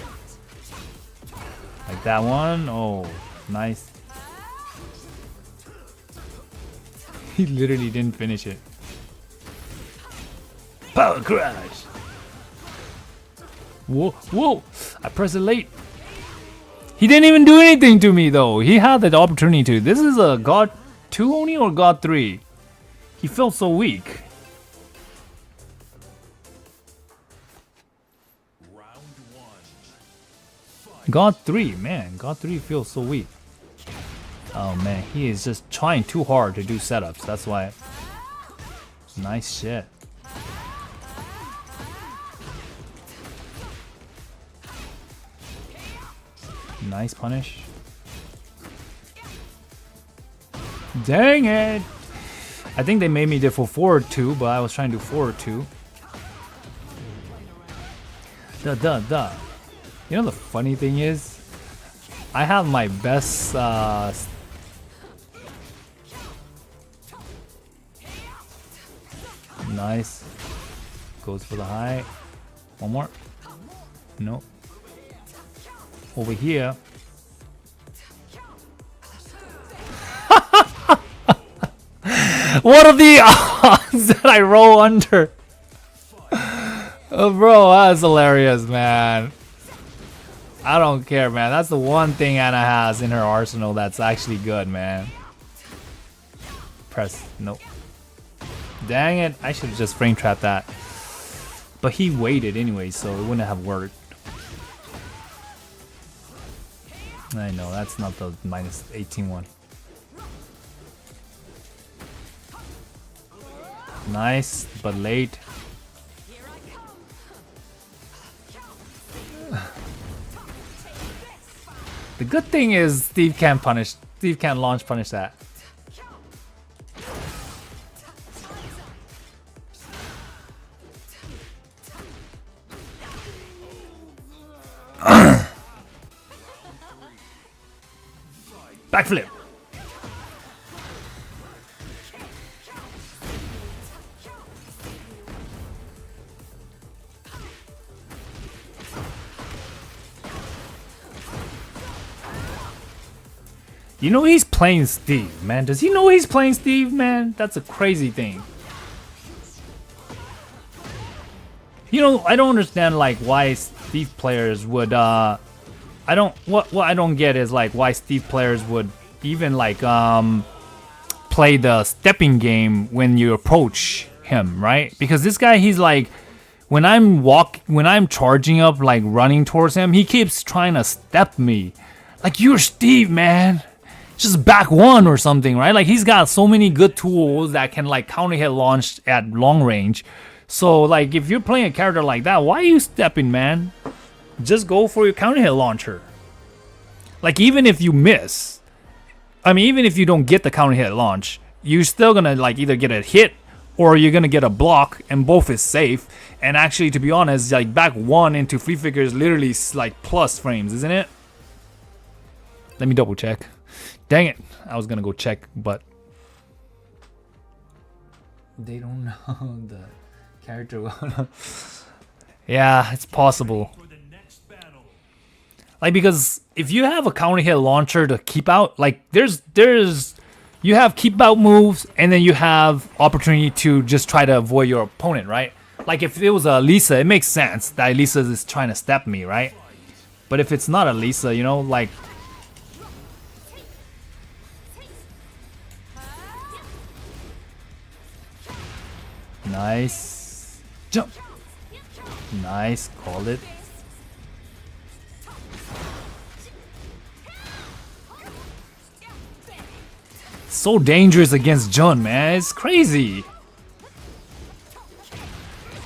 Like that one. Oh, nice. He literally didn't finish it. Power crash. Whoa, whoa! I pressed it late. He didn't even do anything to me though. He had the opportunity to. This is a God 2 only or God 3? He felt so weak. God 3, man. God 3 feels so weak. Oh man, he is just trying too hard to do setups. That's why. Nice shit. Nice punish. Dang it! I think they made me do for forward 2, but I was trying to do forward 2. Duh. You know the funny thing is, I have my best nice. Goes for the high. One more. Nope. Over here. What are the odds that I roll under? Oh, bro, that's hilarious, man. I don't care, man. That's the one thing Anna has in her arsenal that's actually good, man. Press. Nope. Dang it. I should have just frame trapped that. But he waited anyway, so it wouldn't have worked. I know, that's not the minus 18 one. Nice, but late. The good thing is Steve can't launch punish that. Backflip. You know he's playing Steve, man. Does he know he's playing Steve, man? That's a crazy thing. You know, I don't understand like why Steve players would what I don't get is like why Steve players would even like play the stepping game when you approach him, right? Because this guy, he's like, when I'm charging up, like running towards him, he keeps trying to step me. Like, you're Steve, man. Just back one or something, right? Like, he's got so many good tools that can like counter hit launch at long range. So like, if you're playing a character like that, why are you stepping, man? Just go for your counter hit launcher. Like, even if you miss, I mean, even if you don't get the counter hit launch, you're still gonna like either get a hit or you're gonna get a block, and both is safe. And actually, to be honest, like back one into free figure is literally like plus frames, isn't it? Let me double check. Dang it, I was gonna go check, but they don't know the character. Yeah, it's possible. Like, because if you have a counter hit launcher to keep out, like you have keep out moves, and then you have opportunity to just try to avoid your opponent, right? Like, if it was a Lisa, it makes sense that Lisa is trying to step me, right? But if it's not a Lisa, you know, like, nice jump, nice, called it. So dangerous against Jun, man. It's crazy.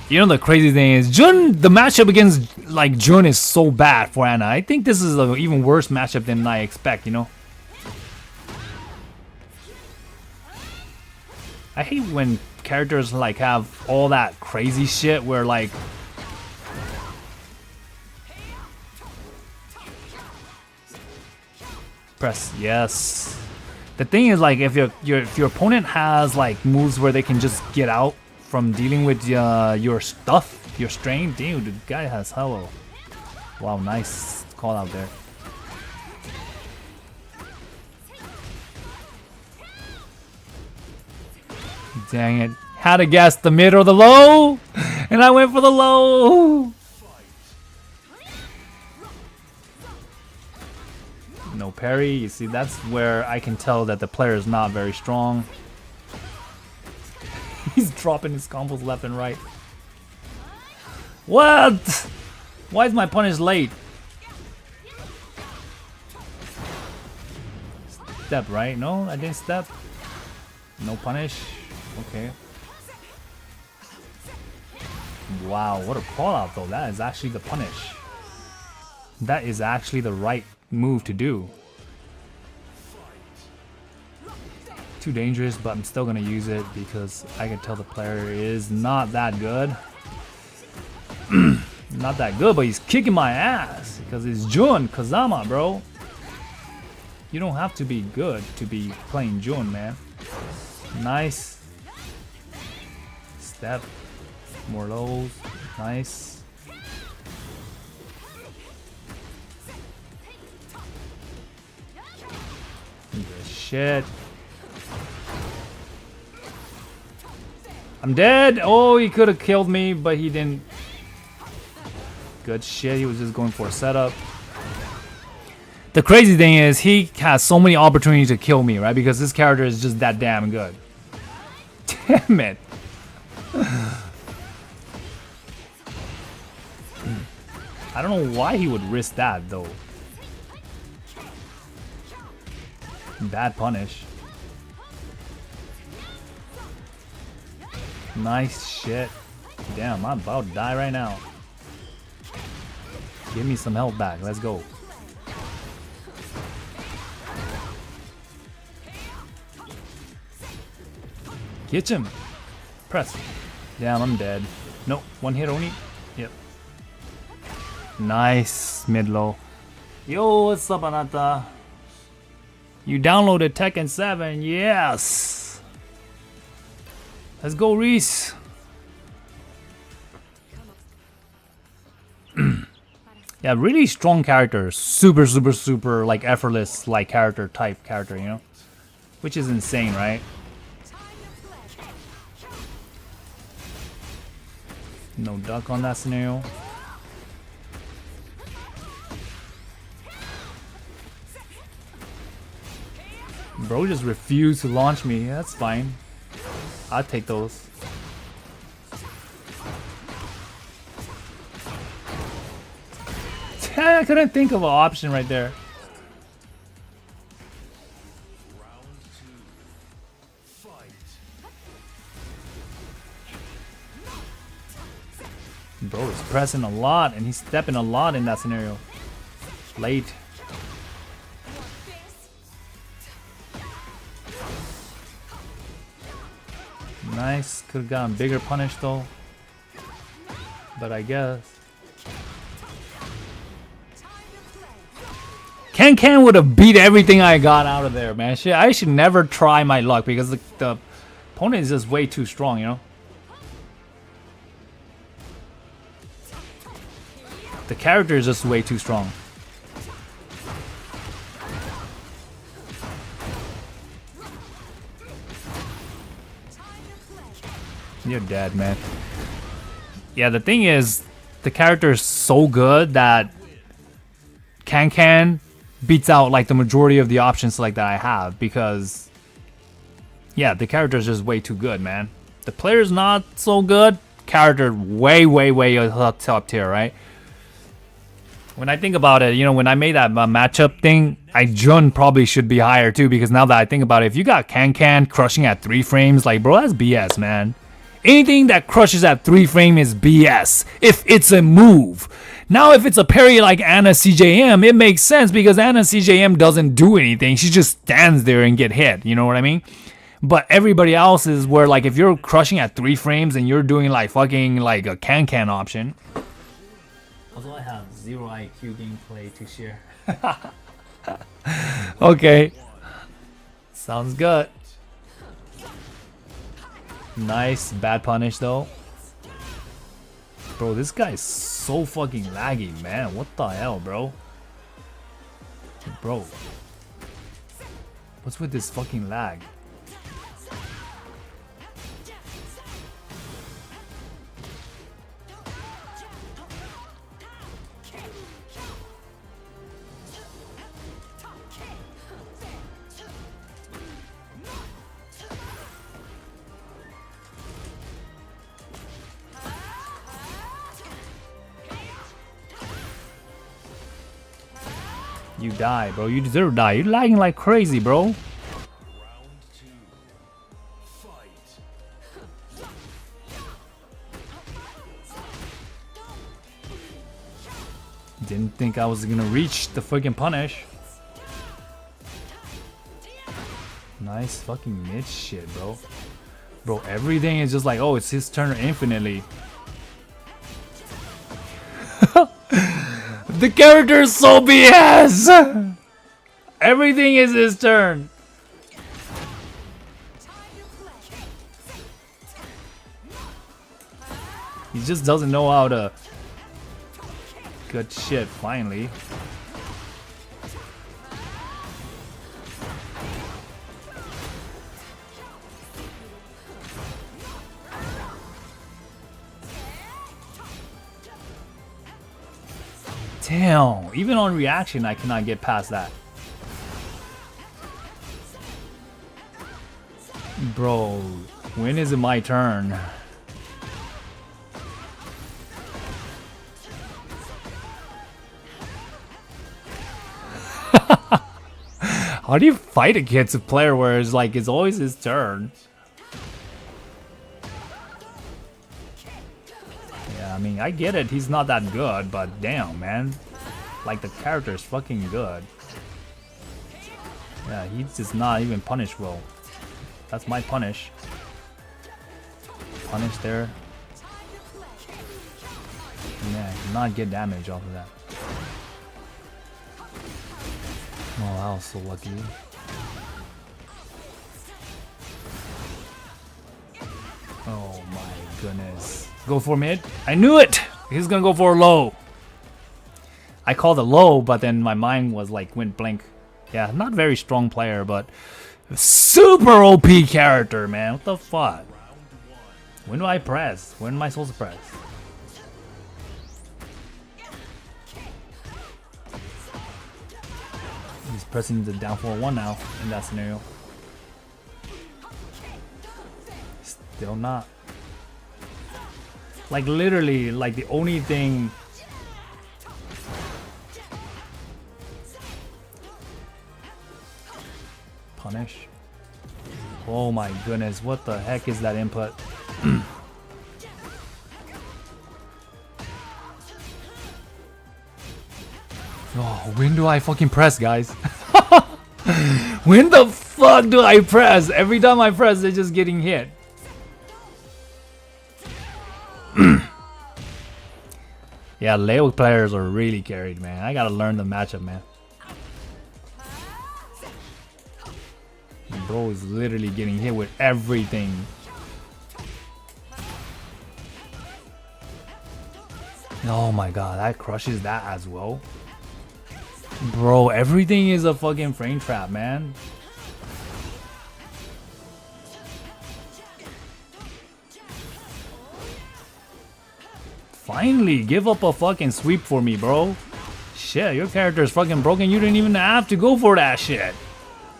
You know, the crazy thing is Jun, the matchup against like Jun is so bad for Anna. I think this is an even worse matchup than I expect, you know. I hate when characters like have all that crazy shit where like press yes. The thing is, like, if your opponent has like moves where they can just get out from dealing with your stuff, your strain, dude, the guy has hello. Wow, nice call out there. Dang it. Had to guess the mid or the low, and I went for the low. No parry. You see, that's where I can tell that the player is not very strong. He's dropping his combos left and right. What? Why is my punish late? Step, right? No, I didn't step. No punish. Okay. Wow, what a call out though. That is actually the punish. That is actually the right move to do. Too dangerous, but I'm still gonna use it because I can tell the player is not that good. Not that good, but he's kicking my ass because it's Jun Kazama, bro. You don't have to be good to be playing Jun, man. Nice. Step. More lows. Nice. Good shit. I'm dead. Oh, he could have killed me, but he didn't. Good shit. He was just going for a setup. The crazy thing is he has so many opportunities to kill me, right? Because this character is just that damn good. Damn it. I don't know why he would risk that though. Bad punish. Nice shit. Damn, I'm about to die right now. Give me some health back. Let's go. Catch him. Press. Damn, I'm dead. Nope. One hit only. Yep. Nice. Mid-low. Yo, what's up, Anata? You downloaded Tekken 7. Yes. Let's go, Reese. Yeah, really strong character. Super, super, super, like, effortless, like, character, you know? Which is insane, right? No duck on that scenario. Bro just refused to launch me. That's fine. I'll take those. I couldn't think of an option right there. Bro is pressing a lot and he's stepping a lot in that scenario. Late. Nice. Could have gotten bigger punish though. But I guess. Can would have beat everything I got out of there, man. Shit, I should never try my luck because the opponent is just way too strong, you know? The character is just way too strong. You're dead, man. Yeah, the thing is, the character is so good that Can beats out like the majority of the options like that I have because yeah, the character is just way too good, man. The player's not so good. Character way top tier, right? When I think about it, you know, when I made that matchup thing, Jun probably should be higher too because now that I think about it, if you got Can crushing at 3 frames, like bro, that's BS, man. Anything that crushes at 3 frame is BS if it's a move. Now if it's a parry like Ana CJM, it makes sense because Ana CJM doesn't do anything. She just stands there and get hit, you know what I mean? But everybody else is where like if you're crushing at 3 frames and you're doing like fucking like a Can option. Although I have 0 IQ gameplay to share. Okay. Sounds good. Nice. Bad punish though. Bro, this guy is so fucking laggy, man. What the hell, bro? Bro. What's with this fucking lag? You die, bro. You deserve to die. You're lagging like crazy, bro. Didn't think I was gonna reach the freaking punish. Nice fucking mid shit, bro. Bro, everything is just like, oh, it's his turn infinitely. The character is so BS! Everything is his turn. He just doesn't know how to... Good shit, finally. Damn, even on reaction, I cannot get past that. Bro, when is it my turn? How do you fight against a player where it's like it's always his turn? Yeah, I mean, I get it, he's not that good, but damn, man. Like, the character is fucking good. Yeah, he's just not even punished well. That's my punish. Punish there. Yeah, I cannot get damage off of that. Oh, I was so lucky. Oh my goodness. Go for mid? I knew it! He's gonna go for a low. I called it low, but then my mind was like, went blank. Yeah, not very strong player, but super OP character, man. What the fuck? When do I press? When am I supposed to press? He's pressing the down 4-1 now in that scenario. Still not. Like literally, like the only thing. Punish. Oh my goodness, what the heck is that input? Oh, when do I fucking press, guys? When the fuck do I press? Every time I press, they're just getting hit. Yeah, Leo players are really carried, man. I gotta learn the matchup, man. Bro is literally getting hit with everything. Oh my god, that crushes that as well. Bro, everything is a fucking frame trap, man. Finally, give up a fucking sweep for me, bro. Shit, your character is fucking broken. You didn't even have to go for that shit.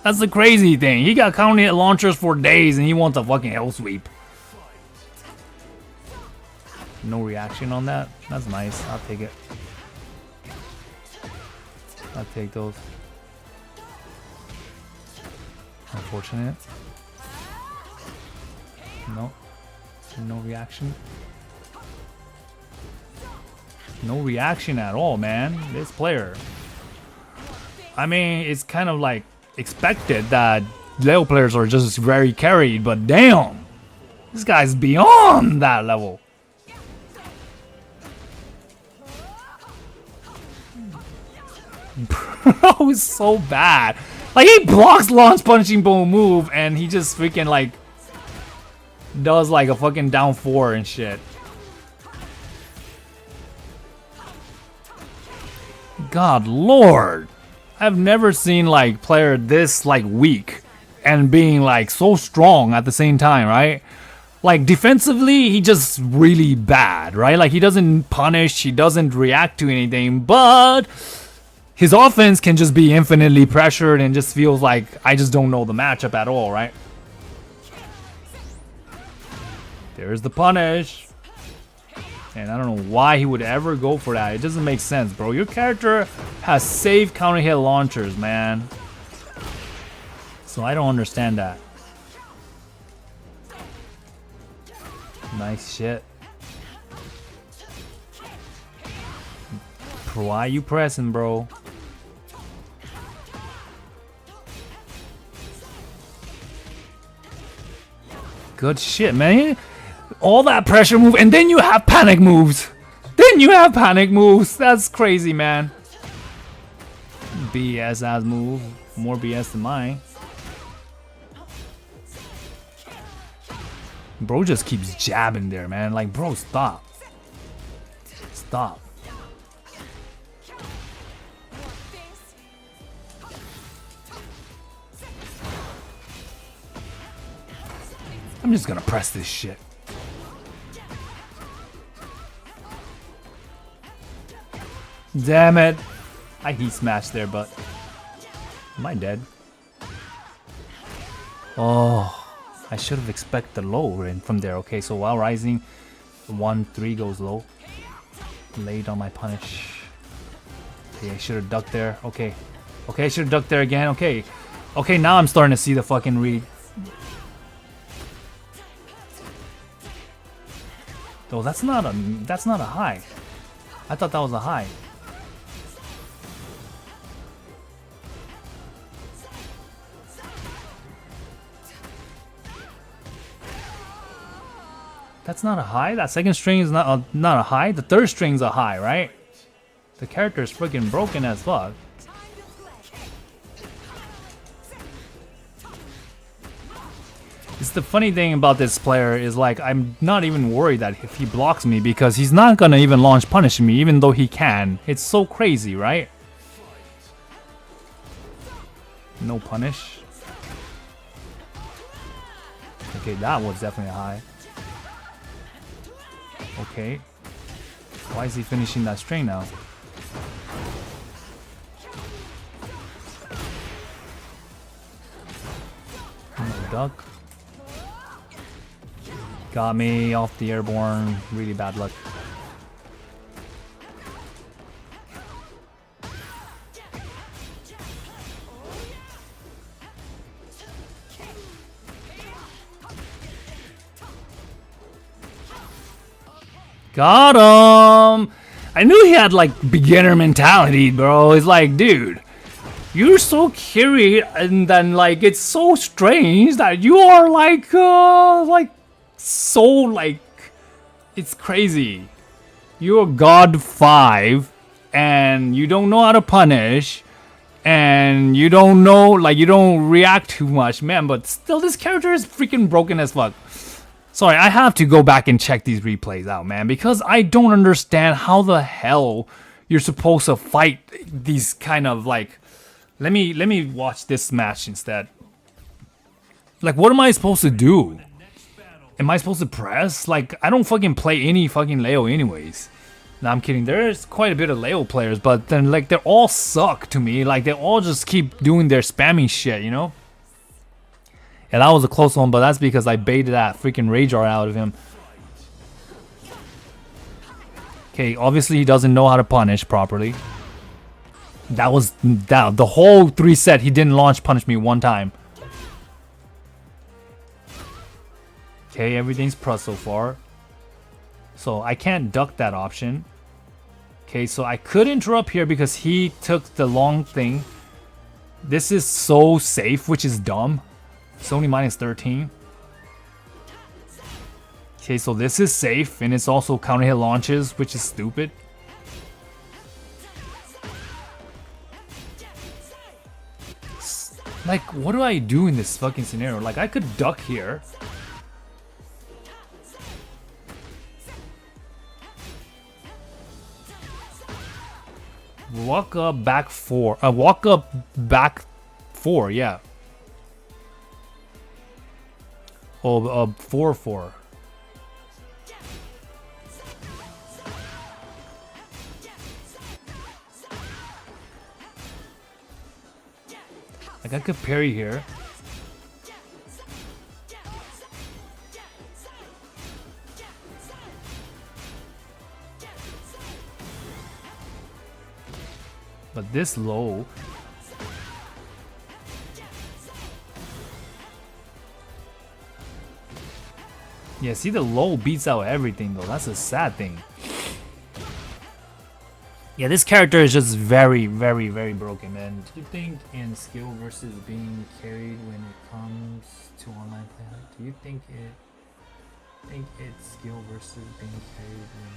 That's the crazy thing. He got counter hit launchers for days and he wants a fucking hell sweep. No reaction on that. That's nice. I'll take it. I'll take those. Unfortunate. No. No reaction. No reaction at all, man. This player. I mean, it's kind of like expected that Leo players are just very carried, but damn, this guy's beyond that level. Bro is so bad. Like, he blocks launch punching boom move and he just freaking like does like a fucking down 4 and shit. God lord, I've never seen like player this like weak and being like so strong at the same time, right? Like defensively, he just really bad, right? Like he doesn't punish, he doesn't react to anything, but his offense can just be infinitely pressured and just feels like I just don't know the matchup at all, right? There's the punish. And I don't know why he would ever go for that. It doesn't make sense, bro. Your character has safe counter hit launchers, man. So I don't understand that. Nice shit. Why you pressing, bro? Good shit, man. All that pressure move, and then you have panic moves. That's crazy, man. BS ass move. More BS than mine. Bro just keeps jabbing there, man. Like, bro, stop. Stop. I'm just gonna press this shit. Damn it. I heat smashed there, but am I dead? Oh, I should have expected the low in from there. Okay, so while rising, 1-3 goes low. Laid on my punish. Okay, I should have ducked there. Okay. Okay, I should have ducked there again. Okay. Okay, now I'm starting to see the fucking read. Oh, that's not a high. I thought that was a high. That's not a high. That second string is not a high. The third string's a high, right? The character is freaking broken as fuck. It's the funny thing about this player is like I'm not even worried that if he blocks me because he's not gonna even launch punish me even though he can. It's so crazy, right? No punish. Okay, that was definitely a high. Okay. Why is he finishing that string now? No duck. Got me off the airborne. Really bad luck. Got him! I knew he had like beginner mentality, bro. It's like, dude, you're so carried, and then like it's so strange that you are like so like it's crazy. You're God 5 and you don't know how to punish and you don't know, like, you don't react too much, man, but still this character is freaking broken as fuck. Sorry, I have to go back and check these replays out, man, because I don't understand how the hell you're supposed to fight these kind of like. Let me watch this match instead. Like, what am I supposed to do? Am I supposed to press? Like, I don't fucking play any fucking Leo anyways. No, I'm kidding. There's quite a bit of Leo players, but then like they all suck to me. Like they all just keep doing their spamming shit, you know? Yeah, that was a close one, but that's because I baited that freaking Rage Art out of him. Okay, obviously he doesn't know how to punish properly. That was that. The whole 3 set, he didn't launch punish me one time. Okay, everything's plus so far. So I can't duck that option. Okay, so I could interrupt here because he took the long thing. This is so safe, which is dumb. It's only minus 13. Okay, so this is safe, and it's also counter hit launches, which is stupid. Like, what do I do in this fucking scenario? Like, I could duck here. Walk up, back 4. Walk up, back 4, yeah. Oh, 4-4. Like, I could parry here. But this low. Yeah, see, the low beats out everything though. That's a sad thing. Yeah, this character is just very, very, very broken, man. Do you think in skill versus being carried when it comes to online play? Do you think it's skill versus being carried when...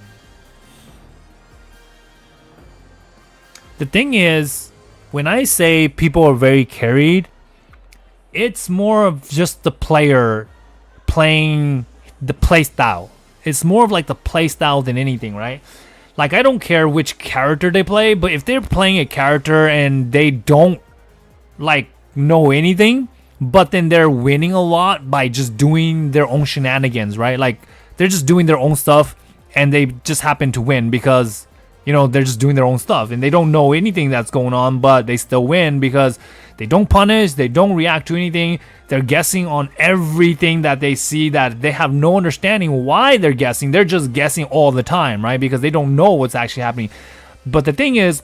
The thing is, when I say people are very carried, it's more of just the player playing the play style. It's more of like the play style than anything, right? Like, I don't care which character they play, but if they're playing a character and they don't like know anything, but then they're winning a lot by just doing their own shenanigans, right? Like, they're just doing their own stuff and they just happen to win because, you know, they're just doing their own stuff and they don't know anything that's going on, but they still win because they don't punish, they don't react to anything. They're guessing on everything that they see, that they have no understanding why they're guessing. They're just guessing all the time, right? Because they don't know what's actually happening. But the thing is,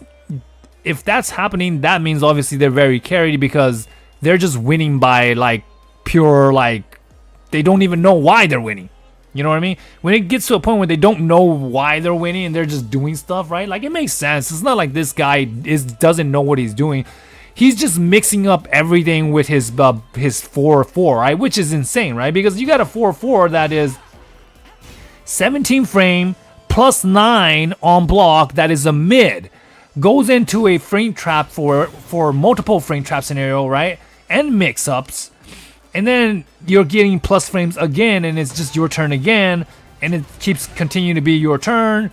if that's happening, that means obviously they're very carried because they're just winning by like pure, like, they don't even know why they're winning. You know what I mean? When it gets to a point where they don't know why they're winning and they're just doing stuff, right? Like, it makes sense. It's not like this guy doesn't know what he's doing. He's just mixing up everything with his 4-4, right? Which is insane, right? Because you got a 4-4 that is 17 frame plus 9 on block that is a mid. Goes into a frame trap for multiple frame trap scenario, right? And mix-ups. And then you're getting plus frames again, and it's just your turn again. And it keeps continuing to be your turn.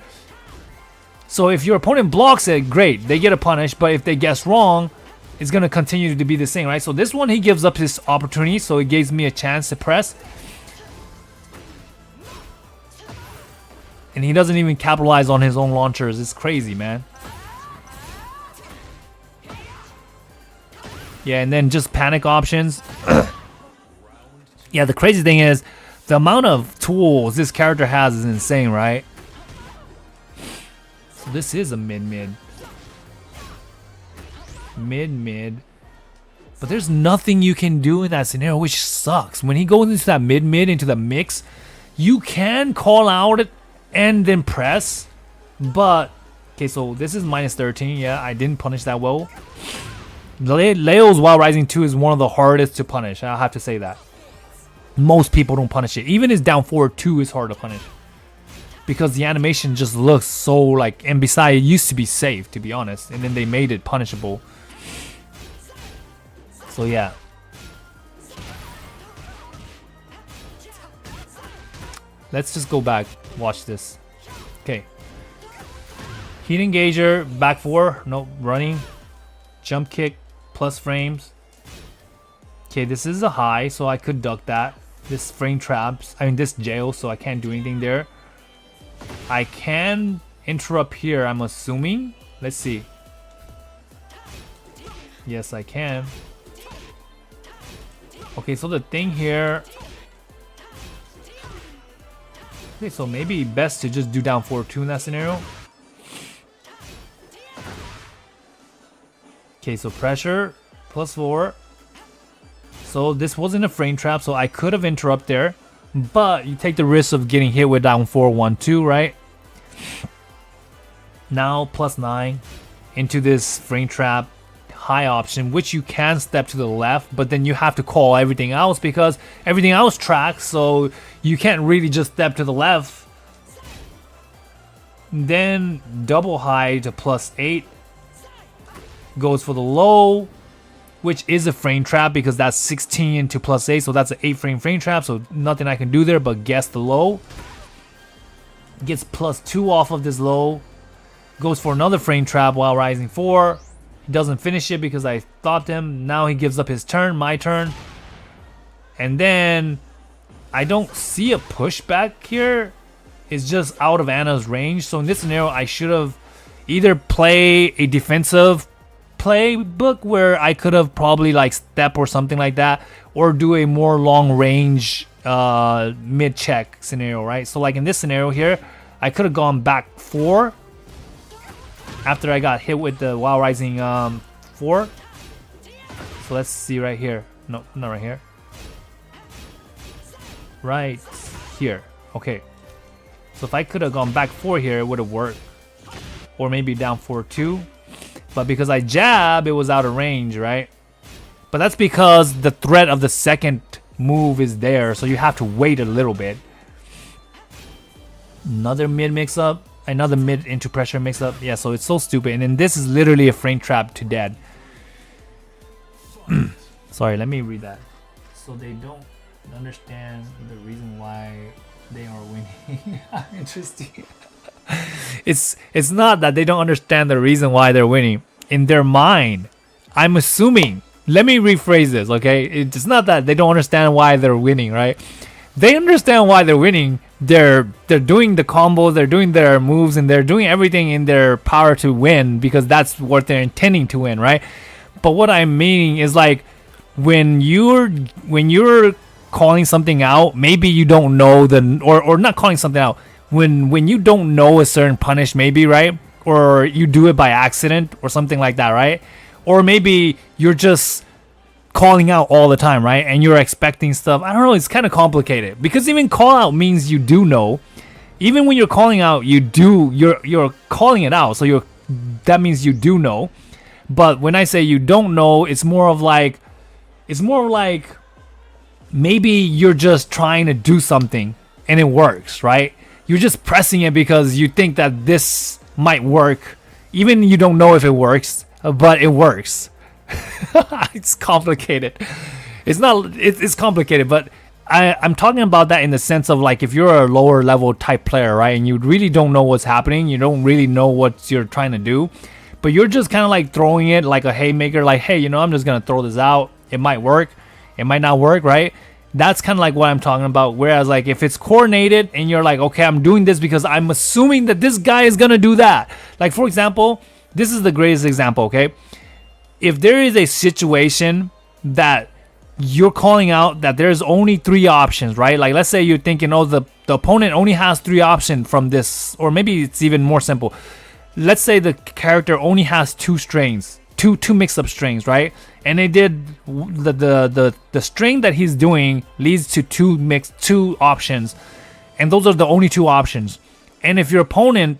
So if your opponent blocks it, great. They get a punish, but if they guess wrong, it's going to continue to be the same, right? So this one, he gives up his opportunity, so it gives me a chance to press. And he doesn't even capitalize on his own launchers. It's crazy, man. Yeah, and then just panic options. Yeah, the crazy thing is, The amount of tools this character has is insane, right? So this is a mid-mid. Mid-mid. But there's nothing you can do in that scenario, which sucks. When he goes into that mid-mid, into the mix, you can call out and then press. But, okay, so this is minus 13. Yeah, I didn't punish that well. Leo's Wild Rising 2 is one of the hardest to punish. I'll have to say that. Most people don't punish it. Even his down forward 2 is hard to punish. Because the animation just looks so like... And besides, it used to be safe, to be honest. And then they made it punishable. So yeah. Let's just go back. Watch this. Okay. Heat engager. Back 4. No, running. Jump kick. Plus frames. Okay, this is a high, so I could duck that. This frame traps, I mean this jail, so I can't do anything there. I can interrupt here, I'm assuming. Let's see. Yes, I can. Okay, so the thing here. Okay, so maybe best to just do down 4-2 in that scenario. Okay, so pressure, plus 4. So this wasn't a frame trap, so I could have interrupted there. But you take the risk of getting hit with down 4-1-2, right? Now plus 9 into this frame trap high option, which you can step to the left, but then you have to call everything else because everything else tracks, so you can't really just step to the left. Then double high to plus 8 goes for the low, which is a frame trap because that's 16 into plus 8, so that's an 8 frame trap, so nothing I can do there but guess the low. Gets plus 2 off of this low, goes for another frame trap while rising 4. He doesn't finish it because I stopped him. Now he gives up his turn, my turn. And then I don't see a pushback here. It's just out of Anna's range. So in this scenario, I should have either play a defensive playbook where I could have probably like step or something like that, or do a more long range mid check scenario, right? So like in this scenario here, I could have gone back 4 after I got hit with the Wild Rising 4. So let's see right here. No, not right here. Right here. Okay. So if I could have gone back 4 here, it would have worked. Or maybe down 4-2. But because I jab, it was out of range, right? But that's because the threat of the second move is there, so you have to wait a little bit. Another mid mix-up. Another mid into pressure mix-up. Yeah, so it's so stupid. And then this is literally a frame trap to dead. Sorry, let me read that. So they don't understand the reason why they are winning. Interesting. It's not that they don't understand the reason why they're winning. In their mind, I'm assuming. Let me rephrase this, okay? It's not that they don't understand why they're winning, right? They understand why they're winning. They're doing the combos, they're doing their moves, and they're doing everything in their power to win because that's what they're intending to win, right? But what I'm meaning is like when you're calling something out, maybe you don't know or not calling something out. When you don't know a certain punish, maybe, right? Or you do it by accident or something like that, right? Or maybe you're just calling out all the time, right? And you're expecting stuff. I don't know, it's kind of complicated because even call out means you do know. Even when you're calling out, you're calling it out, so that means you do know. But when I say you don't know, it's more of like maybe you're just trying to do something and it works, right? You're just pressing it because you think that this might work. Even you don't know if it works, but it works. It's complicated. It's complicated, but I'm talking about that in the sense of like if you're a lower level type player, right? And you really don't know what's happening. You don't really know what you're trying to do. But you're just kind of like throwing it like a haymaker. Like, hey, I'm just going to throw this out. It might work. It might not work, right? That's kind of like what I'm talking about. Whereas like if it's coordinated and you're like, okay, I'm doing this because I'm assuming that this guy is going to do that. Like, for example, this is the greatest example, okay? If there is a situation that you're calling out that there's only 3 options, right? Like, let's say you're thinking, oh, the opponent only has 3 options from this, or maybe it's even more simple. Let's say the character only has 2 strings, two mix-up strings, right? And they did the string that he's doing leads to 2 options, and those are the only 2 options. And if your opponent,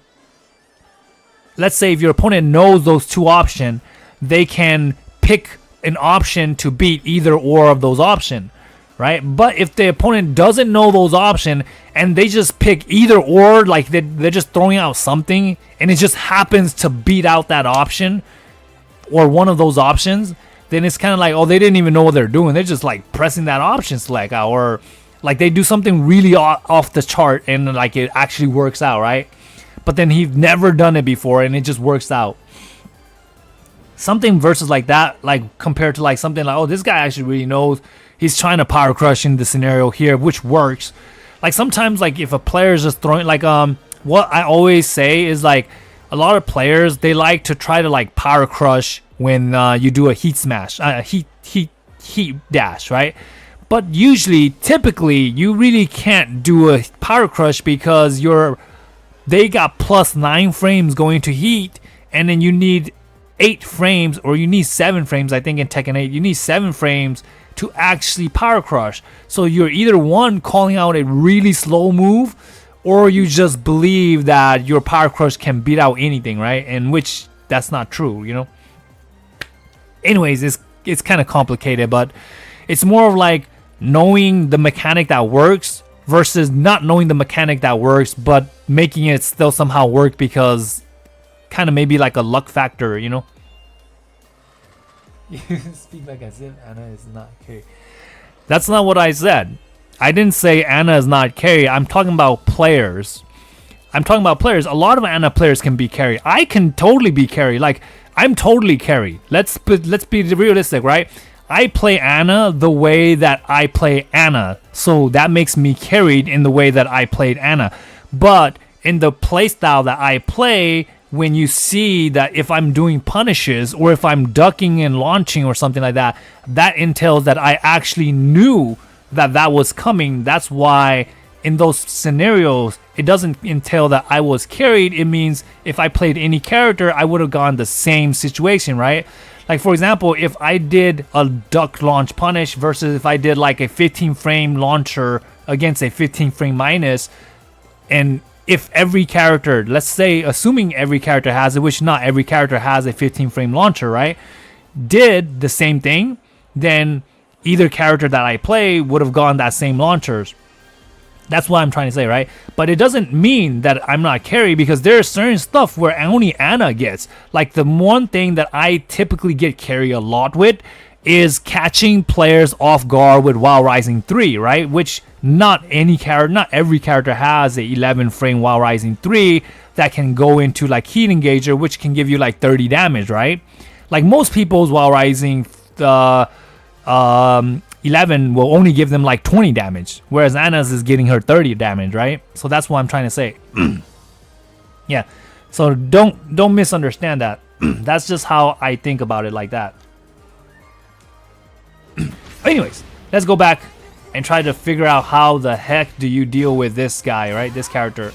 let's say if your opponent knows those 2 options, they can pick an option to beat either or of those options, right? But if the opponent doesn't know those options and they just pick either or, like they're just throwing out something and it just happens to beat out that option or one of those options, then it's kind of like, oh, they didn't even know what they're doing. They're just like pressing that option select, or like they do something really off the chart and like it actually works out, right? But then he's never done it before and it just works out. Something versus like that, like compared to like something like, oh, this guy actually really knows, he's trying to power crush in the scenario here, which works. Like sometimes, like if a player is just throwing, like what I always say is like a lot of players, they like to try to like power crush when you do a heat smash, heat dash, right? But usually, typically, you really can't do a power crush because they got plus 9 frames going to heat, and then you need 8 frames, or you need 7 frames. I think in Tekken 8 you need 7 frames to actually power crush. So you're either one calling out a really slow move, or you just believe that your power crush can beat out anything, right? And which that's not true, you know. Anyways, it's kind of complicated, but it's more of like knowing the mechanic that works versus not knowing the mechanic that works but making it still somehow work because kind of maybe like a luck factor, you know. Speak like as if Anna is not carry. That's not what I said. I didn't say Anna is not carry. I'm talking about players. A lot of Anna players can be carry. I can totally be carry. Like, I'm totally carry. Let's be realistic, right? I play Anna the way that I play Anna, so that makes me carried in the way that I played Anna. But in the playstyle that I play, when you see that if I'm doing punishes or if I'm ducking and launching or something like that, that entails that I actually knew that that was coming. That's why in those scenarios, it doesn't entail that I was carried. It means if I played any character, I would have gone the same situation, right? Like, for example, if I did a duck launch punish versus if I did like a 15 frame launcher against a 15 frame minus, and if every character, let's say, assuming every character has it, which not every character has a 15 frame launcher, right, did the same thing, then either character that I play would have gone that same launchers. That's what I'm trying to say, right? But it doesn't mean that I'm not carry, because there's certain stuff where only Anna gets. Like, the one thing that I typically get carry a lot with is catching players off guard with Wild Rising 3, right? Which not every character has a 11 frame Wild Rising 3 that can go into like heat engager, which can give you like 30 damage, right? Like, most people's Wild Rising 11 will only give them like 20 damage, whereas Anna's is getting her 30 damage, right? So that's what I'm trying to say. Yeah, so don't misunderstand that. That's just how I think about it, like that. Anyways, let's go back and try to figure out how the heck do you deal with this guy, right? This character.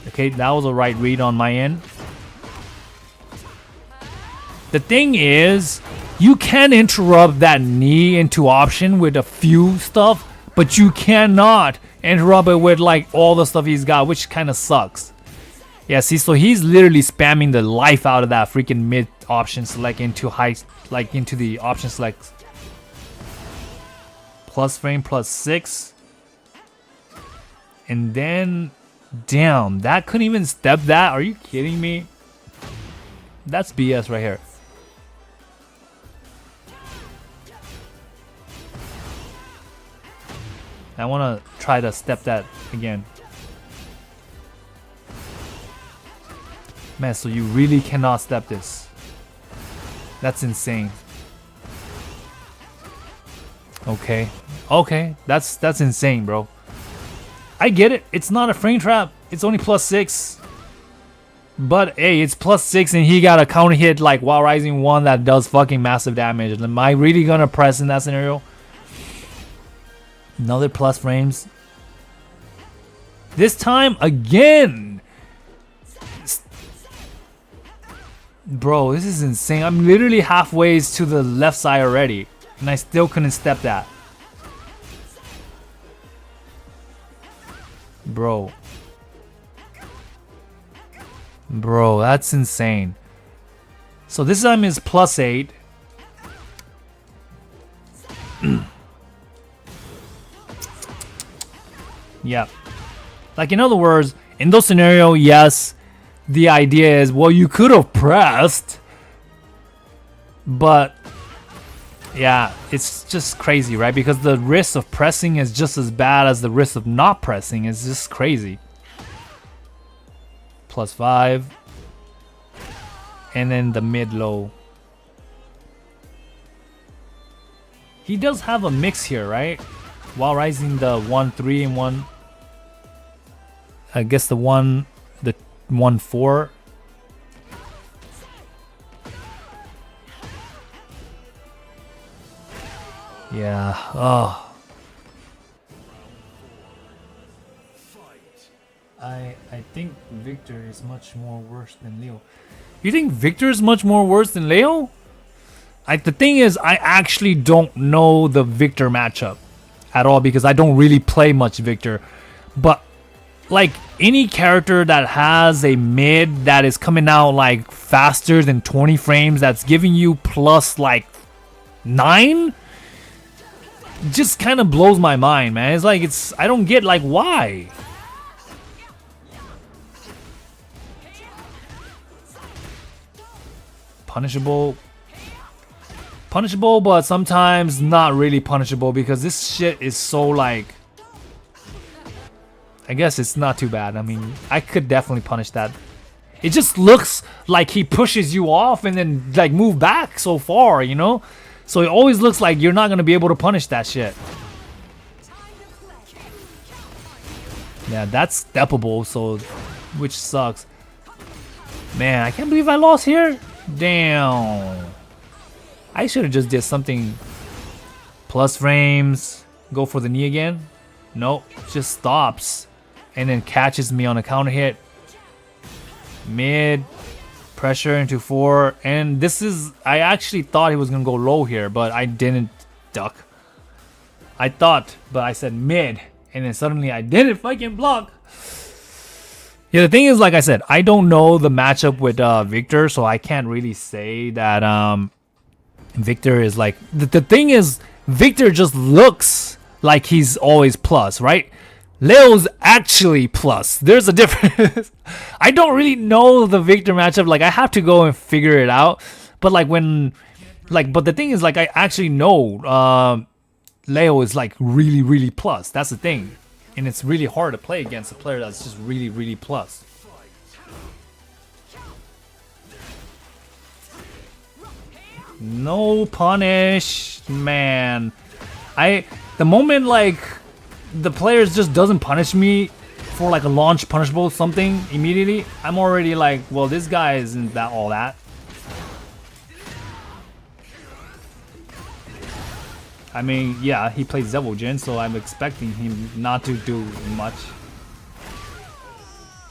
Okay, that was a right read on my end. The thing is, you can interrupt that knee into option with a few stuff, but you cannot interrupt it with like all the stuff he's got, which kind of sucks. Yeah, see, so he's literally spamming the life out of that freaking mid option select into high, like into the option select. Plus frame, plus 6. And then, damn, that couldn't even step that. Are you kidding me? That's BS right here. I want to try to step that again. Man, so you really cannot step this. That's insane. Okay. Okay, that's insane, bro. I get it. It's not a frame trap. It's only plus 6. But hey, it's +6 and he got a counter hit like while rising 1 that does fucking massive damage. Am I really gonna press in that scenario? Another plus frames. This time again. Bro, this is insane. I'm literally halfway to the left side already. And I still couldn't step that. Bro. Bro, that's insane. So this time is +8. Yeah. Like in other words, in those scenarios, yes, the idea is, well, you could have pressed. But yeah, it's just crazy, right? Because the risk of pressing is just as bad as the risk of not pressing. It's just crazy. +5. And then the mid-low. He does have a mix here, right? While rising the 1-3 and 1. I guess the 1-4. Yeah. Oh. I think Victor is much more worse than Leo. You think Victor is much more worse than Leo? The thing is, I actually don't know the Victor matchup at all because I don't really play much Victor. But like any character that has a mid that is coming out like faster than 20 frames, that's giving you plus like 9, just kind of blows my mind, man. It's like I don't get like why. Punishable, but sometimes not really punishable because this shit is so like, I guess it's not too bad. I mean, I could definitely punish that. It just looks like he pushes you off and then like move back so far, you know? So it always looks like you're not gonna be able to punish that shit. Yeah, that's steppable, so which sucks. Man, I can't believe I lost here. Damn. I should have just did something. Plus frames. Go for the knee again. Nope. Just stops. And then catches me on a counter hit. Mid. Pressure into 4. And this is... I actually thought he was going to go low here. But I didn't duck. I thought. But I said mid. And then suddenly I didn't fucking block. Yeah, the thing is, like I said, I don't know the matchup with Victor, so I can't really say that Victor is like... The thing is, Victor just looks like he's always plus, right? Leo's actually plus. There's a difference. I don't really know the Victor matchup. Like, I have to go and figure it out. But like when... But the thing is, like, I actually know Leo is like really, really plus. That's the thing. And it's really hard to play against a player that's just really, really plus. No punish, man. The moment like the players just doesn't punish me for like a launch punishable something immediately, I'm already like, well, this guy isn't that all that. I mean, yeah, he plays Devil Jin, so I'm expecting him not to do much.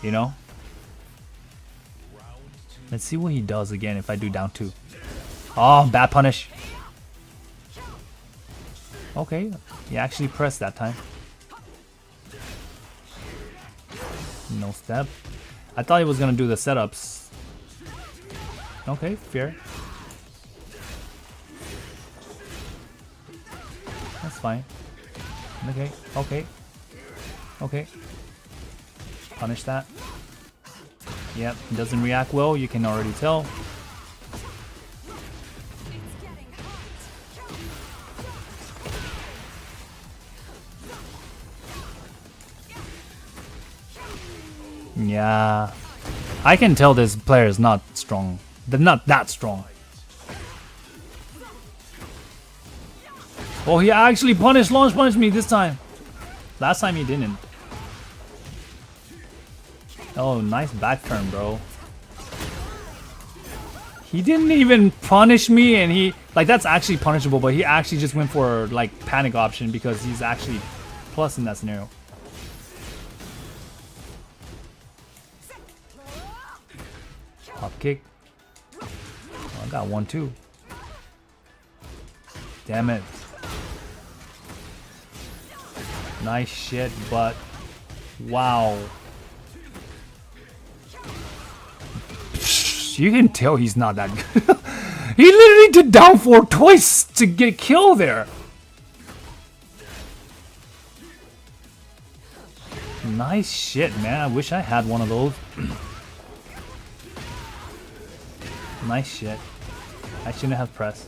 You know? Let's see what he does again if I do down 2. Oh, bad punish. Okay, he actually pressed that time. No step. I thought he was gonna do the setups. Okay, fair. That's fine. Okay, okay. Okay. Punish that. Yep, doesn't react well, you can already tell. Yeah. I can tell this player is not strong. They're not that strong. Oh, he actually launch punished me this time. Last time he didn't. Oh, nice back turn, bro. He didn't even punish me, and he like that's actually punishable, but he actually just went for like panic option because he's actually plus in that scenario. Hop kick. Oh, I got 1-2. Damn it. Nice shit, but wow. You can tell he's not that good. He literally did down 4 twice to get a kill there. Nice shit, man. I wish I had one of those. Nice shit. I shouldn't have pressed.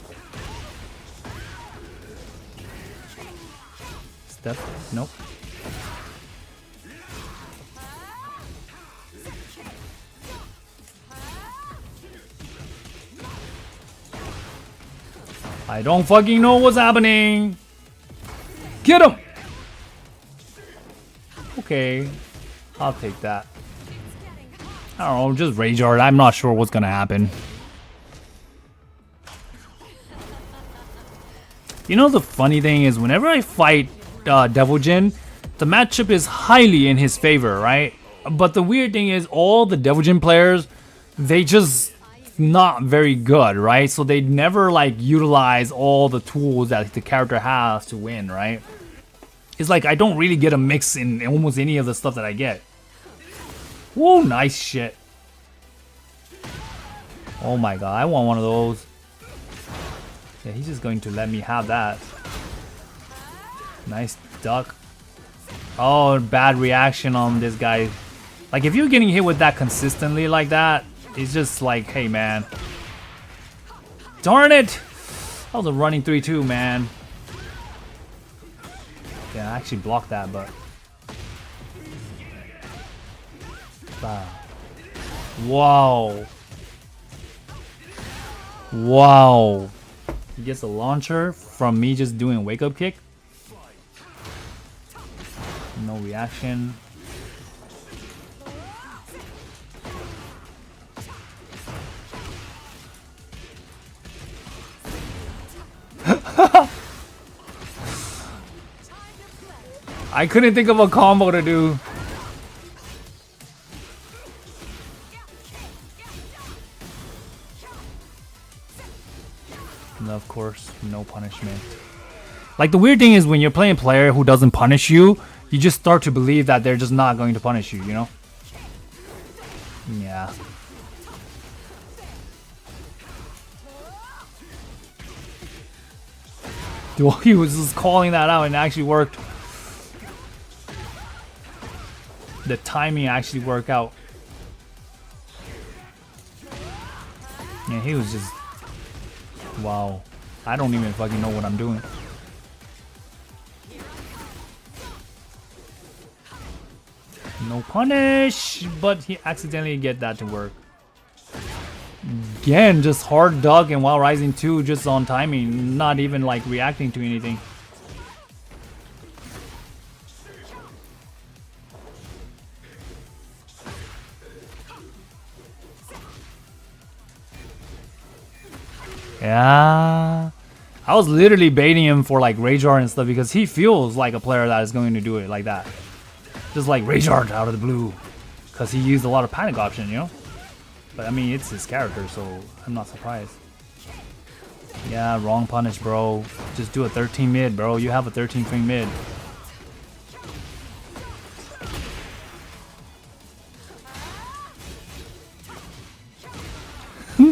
Step. Nope. I don't fucking know what's happening. Get him. Okay. I'll take that. I don't know, just rage art. I'm not sure what's gonna happen. You know the funny thing is whenever I fight Devil Jin, the matchup is highly in his favor, right? But the weird thing is all the Devil Jin players, they just not very good, right? So they never like utilize all the tools that the character has to win, right? It's like I don't really get a mix in almost any of the stuff that I get. Whoa, nice shit. Oh my god, I want one of those. Yeah, he's just going to let me have that. Nice duck. Oh, bad reaction on this guy. Like if you're getting hit with that consistently like that, it's just like, hey man. Darn it! That was a running 3-2, man. Yeah, I actually blocked that, but... Wow. Wow. He gets a launcher from me just doing a wake-up kick. No reaction. I couldn't think of a combo to do. And of course, no punishment. Like the weird thing is when you're playing a player who doesn't punish you, you just start to believe that they're just not going to punish you, you know? Yeah. Dude, he was just calling that out and it actually worked. The timing actually worked out. Yeah, he was just... Wow. I don't even fucking know what I'm doing. No punish! But he accidentally get that to work. Again, just hard duck and while rising 2 just on timing. Not even like reacting to anything. Yeah, I was literally baiting him for like rage art and stuff because he feels like a player that is going to do it like that, just like rage art out of the blue, because he used a lot of panic option, you know. But I mean, it's his character, so I'm not surprised. Yeah, wrong punish, bro. Just do a 13 mid, bro. You have a 13 frame mid.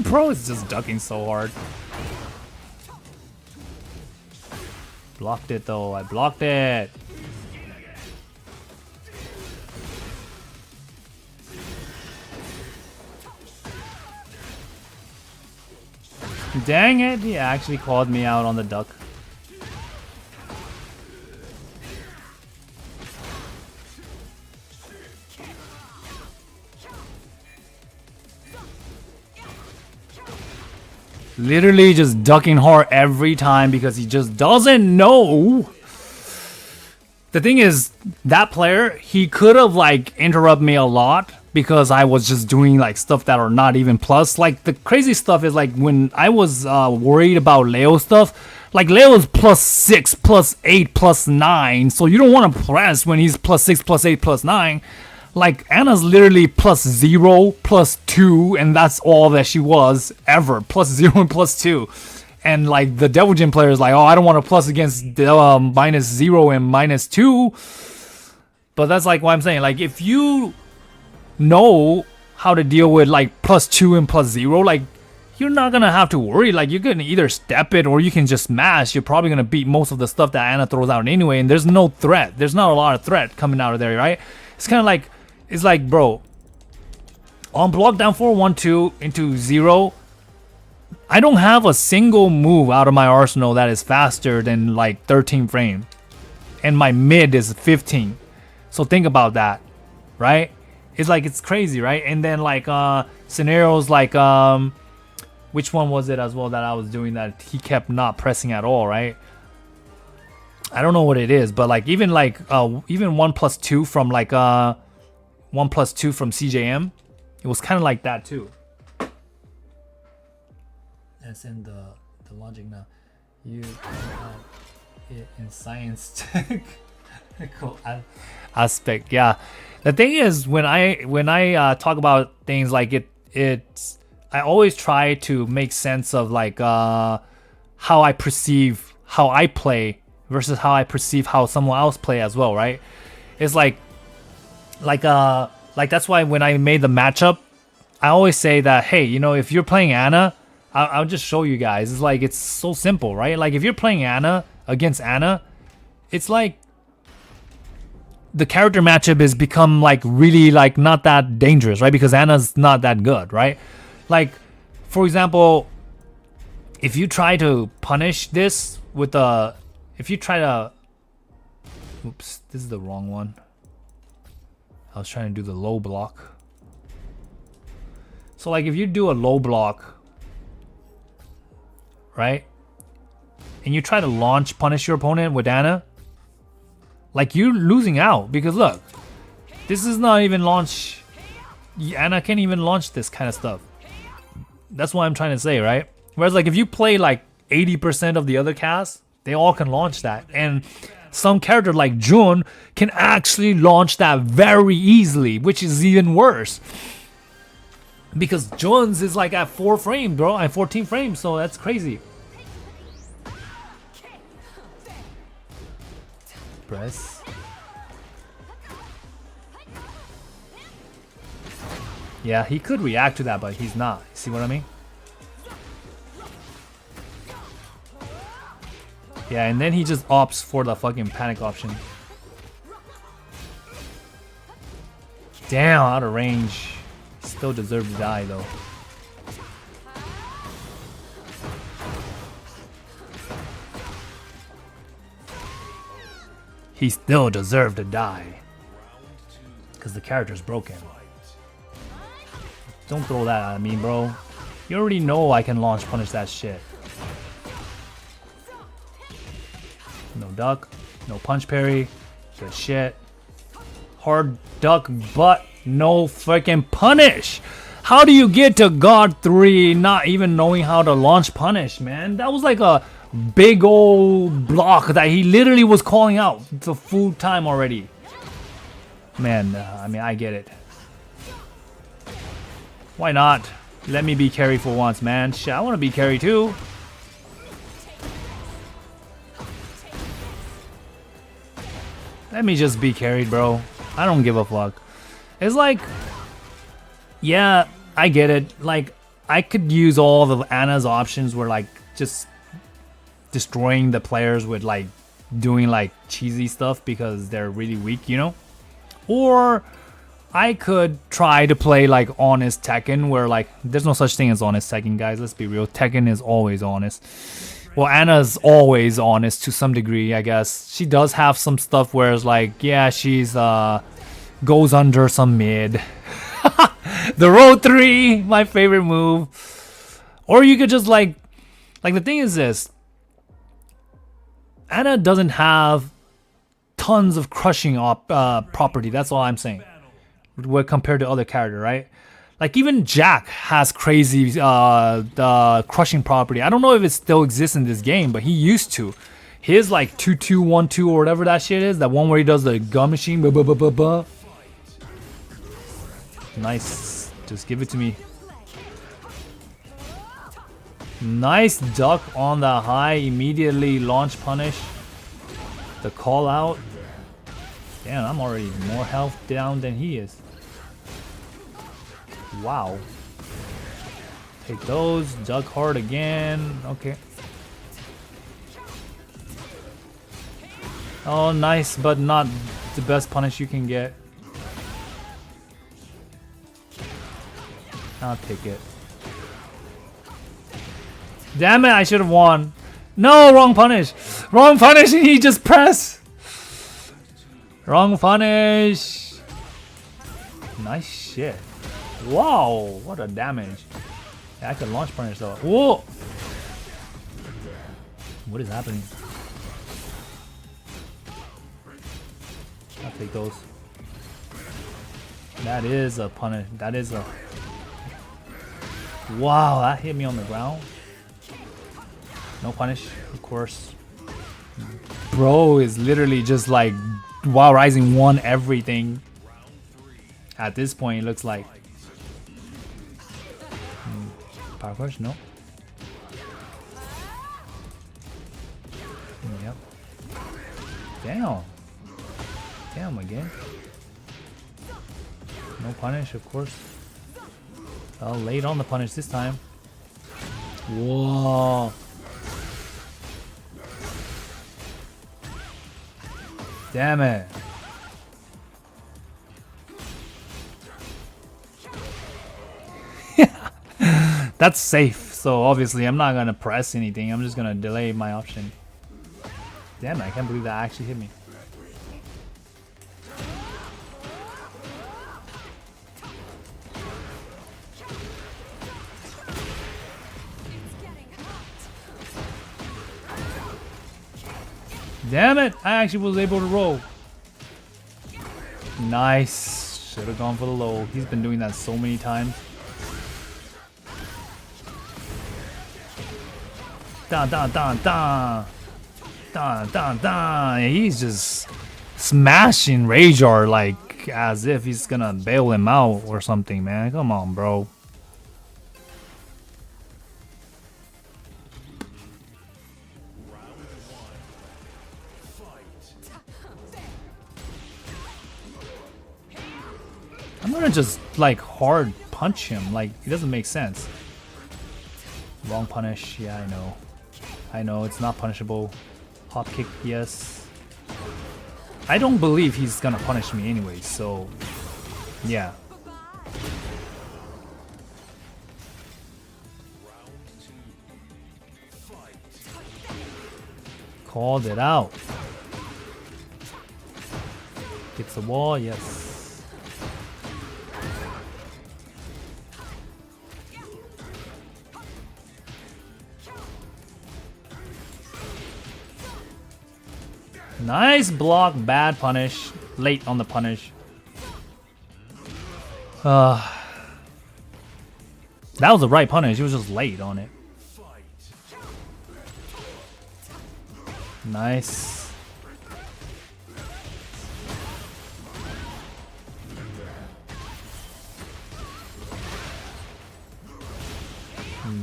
Bro is just ducking so hard. Blocked it though, I blocked it. Dang it, he actually called me out on the duck. Literally just ducking hard every time because he just doesn't know. The thing is, that player, he could have like interrupted me a lot, because I was just doing like stuff that are not even plus. Like the crazy stuff is like when I was worried about Leo stuff, like Leo's +6, +8, +9, so you don't want to press when he's +6, +8, +9. Like Anna's literally +0, +2, and that's all that she was ever. +0 and +2. And like the Devil Jin player is like, oh, I don't want to plus against -0 and -2. But that's like what I'm saying. Like if you know how to deal with like +2 and +0, like you're not gonna have to worry. Like you're gonna either step it or you can just mash. You're probably gonna beat most of the stuff that Anna throws out anyway, and there's no threat. There's not a lot of threat coming out of there, right? It's kind of like, it's like, bro, on block down 4-1-2 into 0, I don't have a single move out of my arsenal that is faster than like 13 frame, and my mid is 15. So think about that, right? It's like, it's crazy, right? And then like scenarios like which one was it as well that I was doing that he kept not pressing at all, right? I don't know what it is, but like even 1+2 from like 1+2 from CJM, it was kind of like that too. That's in the logic now. You have it in science technical aspect. Yeah, the thing is when I talk about things like it's I always try to make sense of like how I perceive how I play versus how I perceive how someone else play as well, right? It's like that's why when I made the matchup, I always say that, hey, you know, if you're playing Anna, I'll just show you guys. It's like, it's so simple, right? Like if you're playing Anna against Anna, it's like the character matchup has become like really like not that dangerous, right? Because Anna's not that good, right? Like, for example, if you try to punish this with a, if you try to, oops, this is the wrong one. I was trying to do the low block. So like if you do a low block, right? And you try to launch punish your opponent with Anna, like you're losing out because look, this is not even launch. Anna can't even launch this kind of stuff. That's what I'm trying to say, right? Whereas like if you play like 80% of the other casts, they all can launch that. And some character like Jun can actually launch that very easily, which is even worse. Because Jun's is like at 4 frames, bro, at 14 frames, so that's crazy. Press. Yeah, he could react to that, but he's not. See what I mean? Yeah, and then he just opts for the fucking panic option. Damn, out of range. Still deserves to die though. He still deserved to die. Because the character's broken. Don't throw that at me, bro. You already know I can launch punish that shit. No duck. No punch parry. Good shit. Hard duck, but no freaking punish. How do you get to God 3 not even knowing how to launch punish, man? That was like a big old block that he literally was calling out the full time already. Man, I mean, I get it. Why not? Let me be carry for once, man. Shit, I want to be carry too. Let me just be carried, bro. I don't give a fuck. It's like, yeah, I get it. Like, I could use all the Anna's options where like just destroying the players with like doing like cheesy stuff because they're really weak, you know? Or I could try to play like honest Tekken where like there's no such thing as honest Tekken, guys. Let's be real. Tekken is always honest. Well, Anna's always honest to some degree, I guess. She does have some stuff where it's like, yeah, she's goes under some mid. The row 3, my favorite move. Or you could just like the thing is this. Anna doesn't have tons of crushing property. That's all I'm saying. compared to other character, right? Like even Jack has crazy the crushing property. I don't know if it still exists in this game, but he used to. His like 2-2-1-2 or whatever that shit is, that one where he does the gun machine. Nice. Just give it to me. Nice duck on the high. Immediately launch punish. The call out. Damn, I'm already more health down than he is. Wow. Take those. Duck hard again. Okay. Oh, nice, but not the best punish you can get. I'll take it. Damn it, I should have won. No, wrong punish. Wrong punish and he just pressed. Wrong punish. Nice shit. Wow, what a damage. Yeah, I can launch punish though. Whoa. What is happening? I'll take those. That is a punish. That is a... Wow, that hit me on the ground. No punish, of course. Bro is literally just like Wow Rising won everything. At this point, it looks like. Power push? No. Yep. Damn. Damn again. No punish, of course. Late on the punish this time. Whoa. Damn it. That's safe, so obviously I'm not gonna press anything. I'm just gonna delay my option. Damn it, I can't believe that actually hit me. Damn it! I actually was able to roll. Nice. Should have gone for the low. He's been doing that so many times. Dun dun dun dun. Dun dun dun. He's just smashing Rajar like as if he's gonna bail him out or something, man. Come on, bro. I'm gonna just like hard punch him, like it doesn't make sense. Wrong punish, yeah, I know. I know it's not punishable. Hop kick, yes. I don't believe he's gonna punish me anyway, so yeah. Called it out. Hits the wall, yes. Nice block, bad punish. Late on the punish. That was the right punish, he was just late on it. Nice.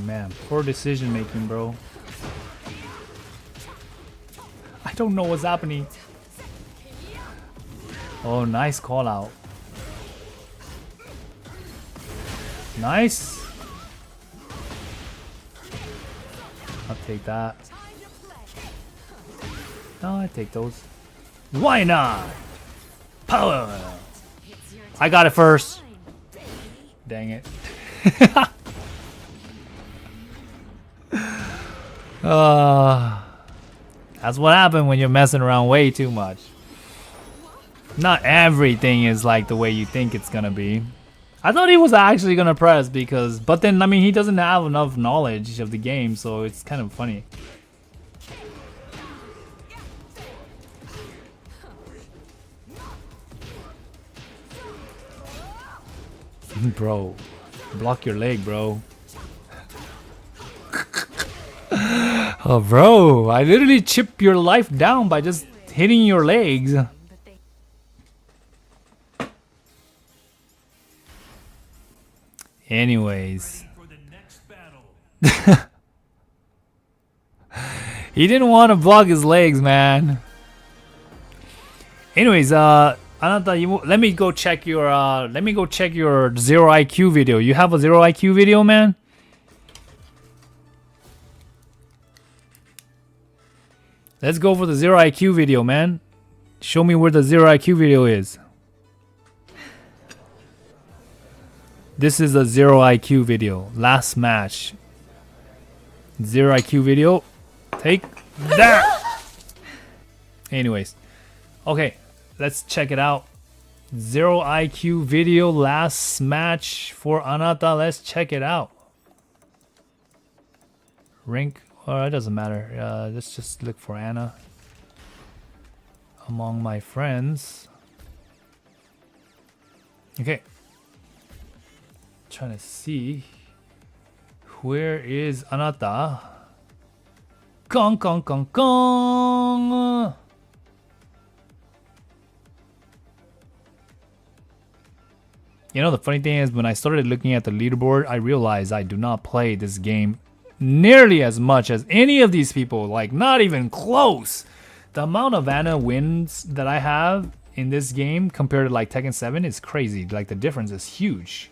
Man, poor decision making, bro. I don't know what's happening. Oh, nice call out. Nice. I'll take that. No, I take those. Why not? Power. I got it first. Dang it. That's what happened when you're messing around way too much. Not everything is like the way you think it's gonna be. I thought he was actually gonna press because, but then I mean he doesn't have enough knowledge of the game, so it's kind of funny. Bro, block your leg, bro. Oh, bro, I literally chip your life down by just hitting your legs. Anyways. For the next battle. He didn't want to block his legs, man. Anyways, Anata, let me go check your zero IQ video. You have a zero IQ video, man? Let's go for the zero IQ video, man. Show me where the zero IQ video is. This is a zero IQ video. Last match. Zero IQ video. Take that. Anyways. Okay. Let's check it out. Zero IQ video. Last match for Anata. Let's check it out. Rank. Oh, it doesn't matter. Let's just look for Anna. Among my friends. Okay. Trying to see. Where is Anata? Gong gong gong gong. You know, the funny thing is, when I started looking at the leaderboard, I realized I do not play this game nearly as much as any of these people. Like, not even close. The amount of Anna wins that I have in this game compared to like Tekken 7 is crazy. Like, the difference is huge.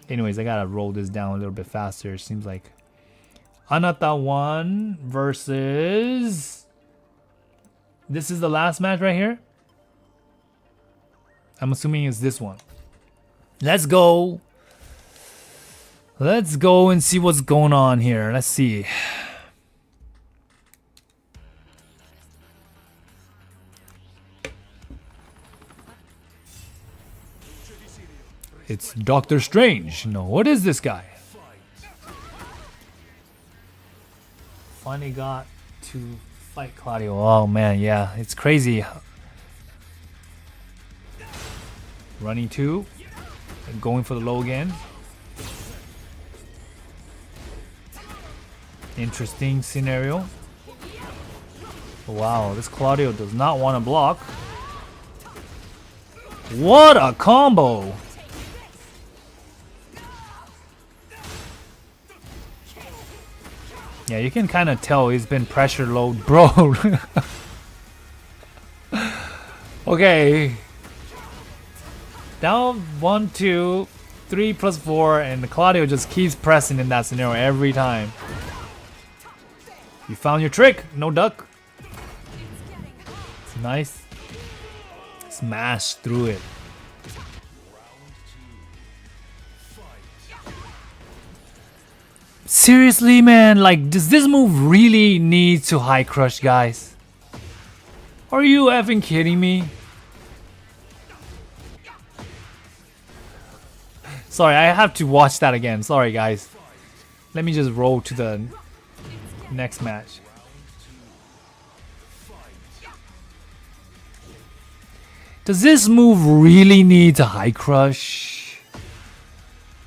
Anyways, I gotta roll this down a little bit faster. It seems like Anata won versus... This is the last match right here. I'm assuming it's this one. Let's go. Let's go and see what's going on here. Let's see. It's Doctor Strange. No, what is this guy? Finally got to fight Claudio. Oh man, yeah, it's crazy. Running two. And going for the low again. Interesting scenario. Wow, this Claudio does not want to block. What a combo! Yeah, you can kind of tell he's been pressure load, bro. Okay. Down 1, 2, 3 plus 4, and Claudio just keeps pressing in that scenario every time. You found your trick, no duck. It's nice. Smash through it. Seriously, man, like, does this move really need to high crush, guys? Are you effing kidding me? Sorry, I have to watch that again. Sorry, guys. Let me just roll to the next match. Does this move really need to high crush?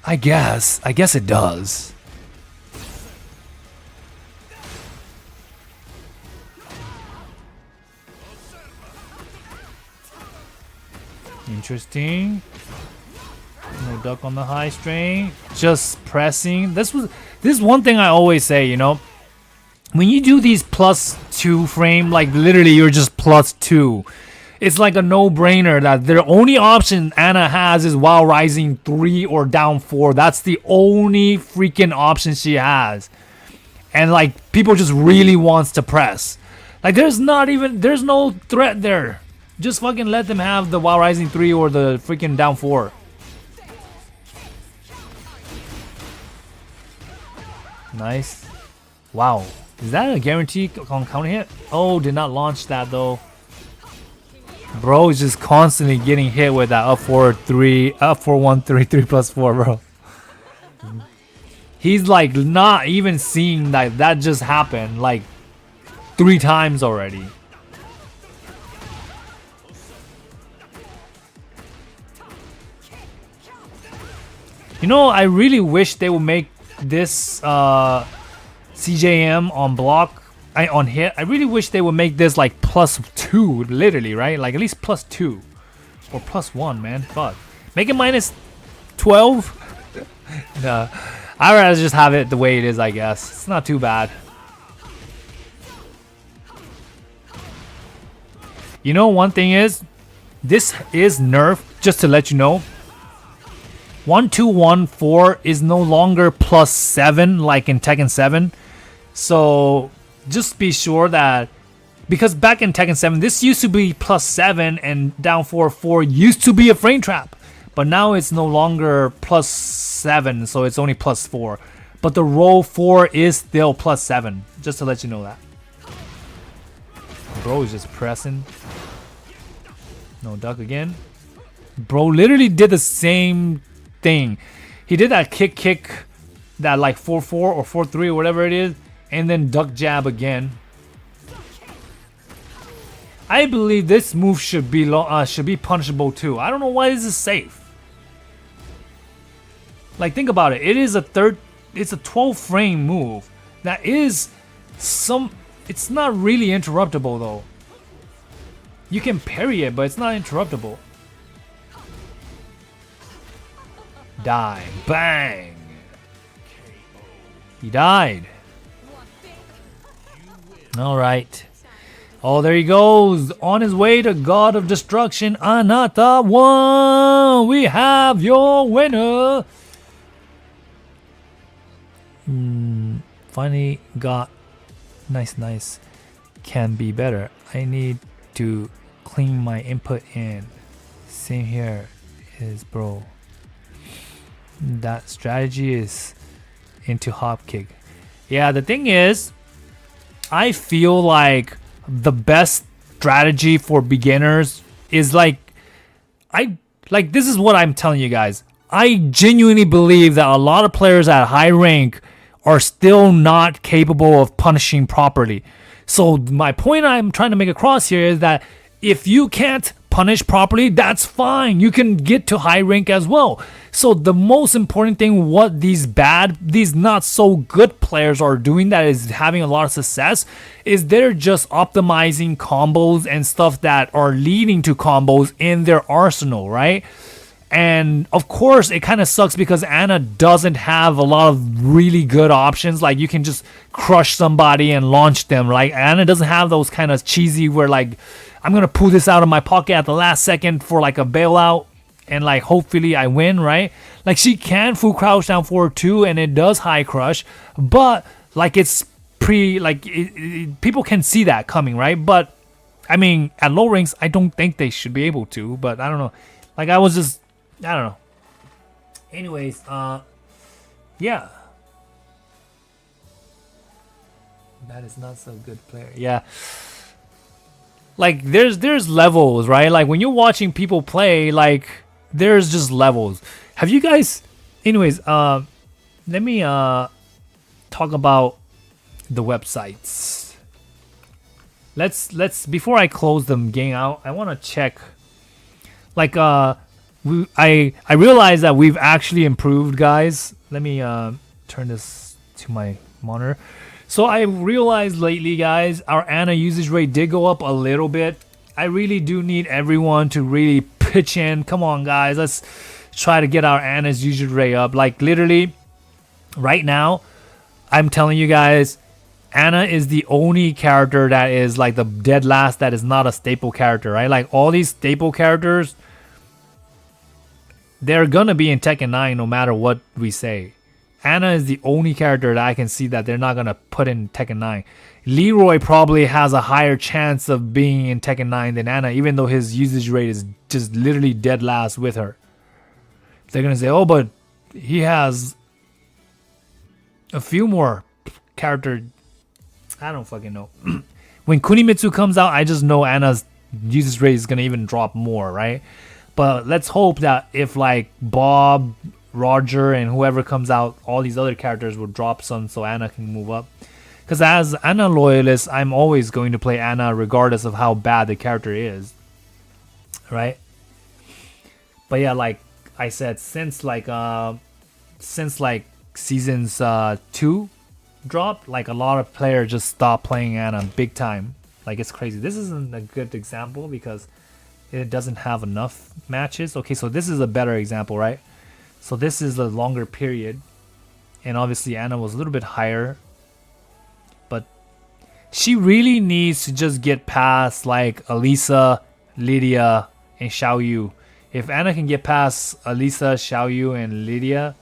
I guess it does. Interesting. No duck on the high strain. Just pressing. This is one thing I always say, you know. When you do these +2 frame, like literally you're just +2. It's like a no-brainer that the only option Anna has is while rising 3 or down 4. That's the only freaking option she has. And like people just really wants to press. Like there's no threat there. Just fucking let them have the while rising 3 or the freaking down 4. Nice. Wow. Is that a guarantee on counter hit? Oh, did not launch that though. Bro is just constantly getting hit with that up 4 3 up 4 1 3 3 plus 4, bro. He's like not even seeing that just happened like 3 times already. You know, I really wish they would make this CJM on block, on hit. I really wish they would make this like +2, literally, right? Like at least +2 or +1, man. Fuck, make it -12. No, I'd rather just have it the way it is. I guess it's not too bad. You know, one thing is, this is nerfed. Just to let you know, 1214 is no longer +7 like in Tekken 7. So just be sure that, because back in Tekken 7 this used to be +7 and down 4 used to be a frame trap, but now it's no longer +7, so it's only +4. But the roll 4 is still +7. Just to let you know that. Bro is just pressing. No duck again. Bro literally did the same thing. He did that kick, that like 4-4 or 4-3 or whatever it is, and then duck jab again. I believe this move should be punishable too. I don't know why this is safe. Like, think about it. It is it's a 12 frame move. That is it's not really interruptible though. You can parry it, but it's not interruptible. Die. Bang. He died. Alright. Oh, there he goes. On his way to God of Destruction. Anata won. We have your winner. Finally got. Nice. Can be better. I need to clean my input in. Same here is bro. That strategy is into hop kick. Yeah, the thing is, I feel like the best strategy for beginners is this is what I'm telling you guys. I genuinely believe that a lot of players at high rank are still not capable of punishing properly. So my point I'm trying to make across here is that if you can't punish properly, that's fine. You can get to high rank as well. So the most important thing, what these not so good players are doing that is having a lot of success, is they're just optimizing combos and stuff that are leading to combos in their arsenal, right? And of course, it kind of sucks because Ana doesn't have a lot of really good options. Like, you can just crush somebody and launch them. Like, Ana doesn't have those kind of cheesy where, like, I'm going to pull this out of my pocket at the last second for, like, a bailout. And, like, hopefully I win, right? Like, she can full crouch down forward too, and it does high crush. But, like, it's people can see that coming, right? But, I mean, at low ranks, I don't think they should be able to. But, I don't know. Like, I don't know. Anyways, yeah. That is not so good player. Yeah. Like, there's levels, right? Like, when you're watching people play, like, there's just levels. Have you guys... Anyways, let me talk about the websites. Let's before I close them game out, I want to check. Like, I realize that we've actually improved, guys. Let me turn this to my monitor. So I realized lately, guys, our Ana usage rate did go up a little bit. I really do need everyone to really pitch in. Come on, guys, let's try to get our Ana's usage rate up. Like, literally, right now, I'm telling you guys, Ana is the only character that is like the dead last that is not a staple character, right? Like, all these staple characters, they're gonna be in Tekken 9 no matter what we say. Ana is the only character that I can see that they're not gonna put in Tekken 9. Leroy probably has a higher chance of being in Tekken 9 than Ana, even though his usage rate is just literally dead last with her. They're gonna say, oh, but he has a few more character. I don't fucking know. When Kunimitsu comes out, I just know Ana's usage rate is gonna even drop more, right? But let's hope that if, like, Bob, Roger, and whoever comes out, all these other characters will drop some so Ana can move up. Because as Ana loyalist, I'm always going to play Ana regardless of how bad the character is, right? But yeah, like I said, since like since like seasons 2 dropped, like a lot of players just stopped playing Ana big time. Like it's crazy. This isn't a good example because it doesn't have enough matches. Okay, so this is a better example, right? So this is a longer period, and obviously Ana was a little bit higher, but she really needs to just get past like Elisa, Lydia, and Xiao Yu. If Ana can get past Elisa, Xiao Yu, and Lydia,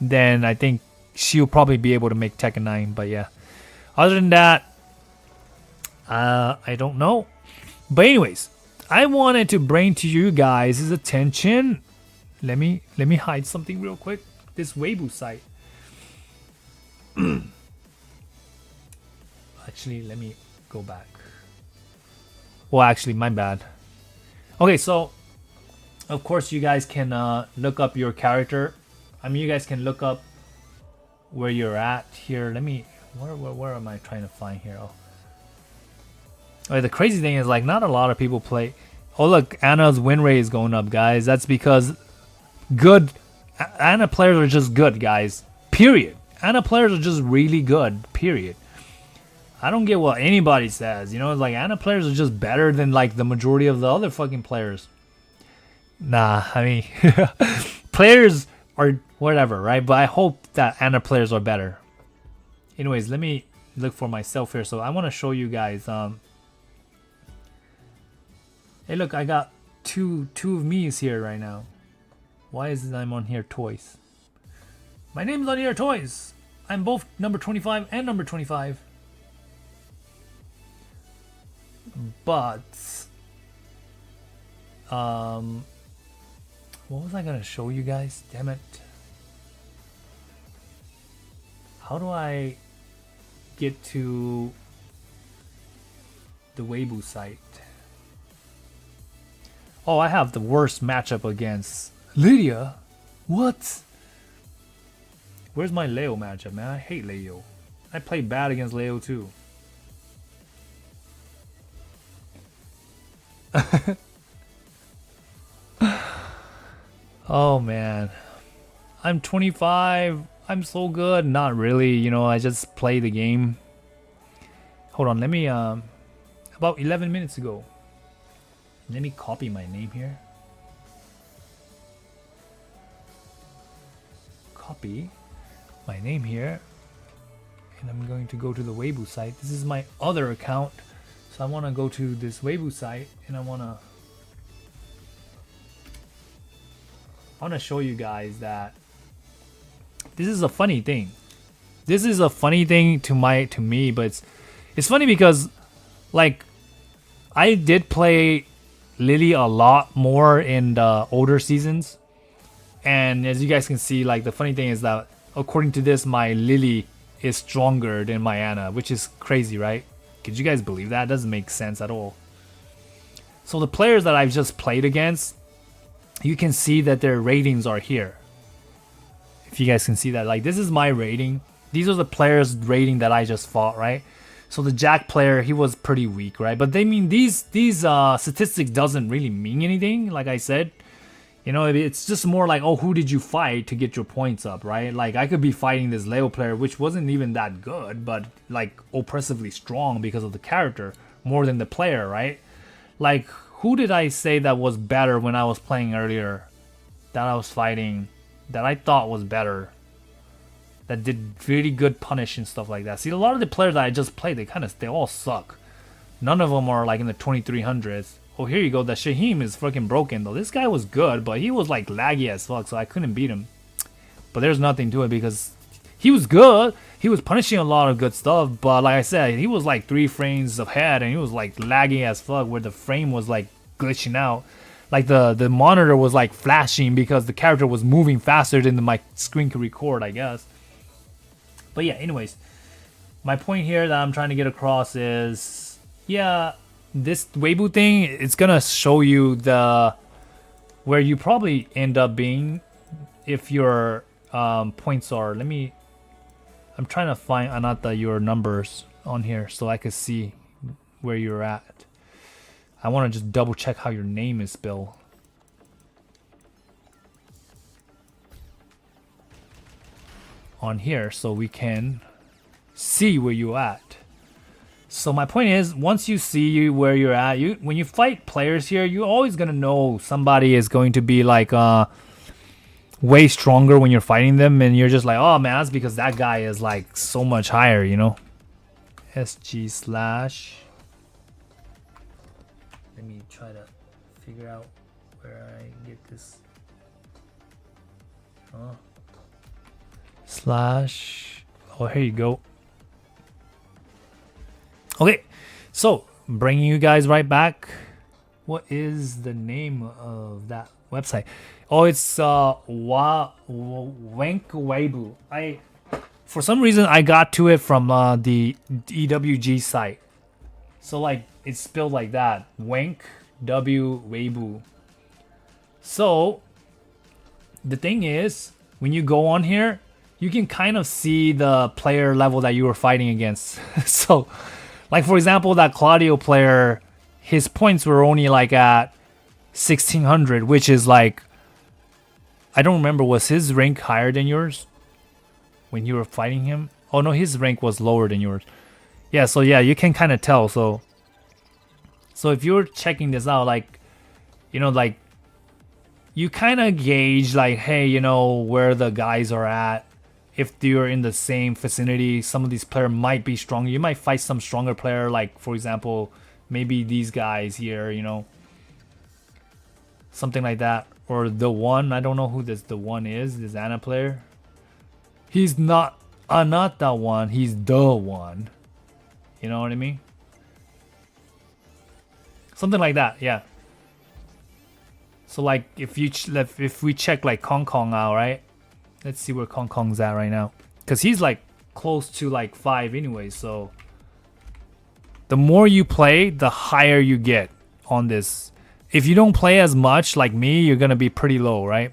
then I think she'll probably be able to make Tekken 9. But yeah, other than that, I don't know. But anyways, I wanted to bring to you guys' attention. Let me hide something real quick. This Weibo site. Actually, let me go back. Well, actually, my bad. Okay, so of course you guys can look up your character. I mean, you guys can look up where you're at here. Let me. Where am I trying to find here? Oh, the crazy thing is like not a lot of people play. Oh look, Ana's win rate is going up, guys. That's because good Ana players are just good, guys. Period. Ana players are just really good. Period. I don't get what anybody says. You know, it's like Ana players are just better than like the majority of the other fucking players. Nah, I mean, players are whatever, right? But I hope that Ana players are better. Anyways, let me look for myself here. So I want to show you guys. Hey, look, I got two of me's here right now. Why is it I'm on here twice? My name's on here twice. I'm both number 25 and number 25. But what was I gonna show you guys? Damn it. How do I get to the Weibo site? Oh, I have the worst matchup against Lydia. What? Where's my Leo matchup, man? I hate Leo. I played bad against Leo too. Oh man, I'm 25. I'm so good. Not really, you know. I just play the game. Hold on, let me about 11 minutes ago. Let me copy my name here. Copy my name here, and I'm going to go to the Weibo site. This is my other account, so I want to go to this Weibo site, and I want to show you guys that this is a funny thing. This is a funny thing to me, but it's funny because like I did play Lily a lot more in the older seasons, and as you guys can see, like the funny thing is that according to this, my Lily is stronger than my Ana, which is crazy, right? Could you guys believe that? It doesn't make sense at all. So the players that I've just played against, you can see that their ratings are here. If you guys can see that, like this is my rating. These are the players' rating that I just fought, right? So the Jack player, he was pretty weak, right? But they mean these statistics doesn't really mean anything. Like I said, you know, it's just more like, oh, who did you fight to get your points up, right? Like I could be fighting this Leo player, which wasn't even that good, but like oppressively strong because of the character more than the player, right? Like who did I say that was better when I was playing earlier? That I was fighting, that I thought was better, that did really good punish and stuff like that. See, a lot of the players that I just played, they all suck. None of them are like in the 2300s. Oh, here you go. The Shaheem is fucking broken though. This guy was good, but he was like laggy as fuck, so I couldn't beat him. But there's nothing to it because he was good. He was punishing a lot of good stuff, but like I said, he was like 3 frames ahead, and he was like laggy as fuck, where the frame was like glitching out. Like the monitor was like flashing because the character was moving faster than my screen could record, I guess. But yeah, anyways, my point here that I'm trying to get across is, yeah, this Weibo thing, it's gonna show you where you probably end up being if your points are. I'm trying to find Anata your numbers on here so I can see where you're at. I want to just double check how your name is spelled. on here so we can see where you're at. So my point is, once you see where you're at, when you fight players here, you're always gonna know somebody is going to be like way stronger when you're fighting them, and you're just like, oh man, that's because that guy is like so much higher, you know. SG slash. Let me try to figure out where I get this. Slash. Oh, here you go. Okay, so bringing you guys right back. What is the name of that website? Oh, it's Wenkweibu. For some reason I got to it from the EWG site. So like it's spelled like that. Wenk W Weibu. So the thing is, when you go on here, you can kind of see the player level that you were fighting against. So like for example, that Claudio player, his points were only like at 1600, which is like, I don't remember, was his rank higher than yours when you were fighting him? Oh no, his rank was lower than yours. Yeah, so yeah, you can kind of tell. So if you're checking this out, like, you know, like you kind of gauge like, hey, you know, where the guys are at. If you're in the same vicinity, some of these players might be stronger. You might fight some stronger player, like for example, maybe these guys here, you know, something like that. Or the one, I don't know who this the one is, this Anna player. He's not that one, he's the one. You know what I mean? Something like that, yeah. So like if we check like Kong Kong out, right? Let's see where Kong Kong's at right now. Because he's like close to like 5 anyway, so the more you play, the higher you get on this. If you don't play as much like me, you're gonna be pretty low, right?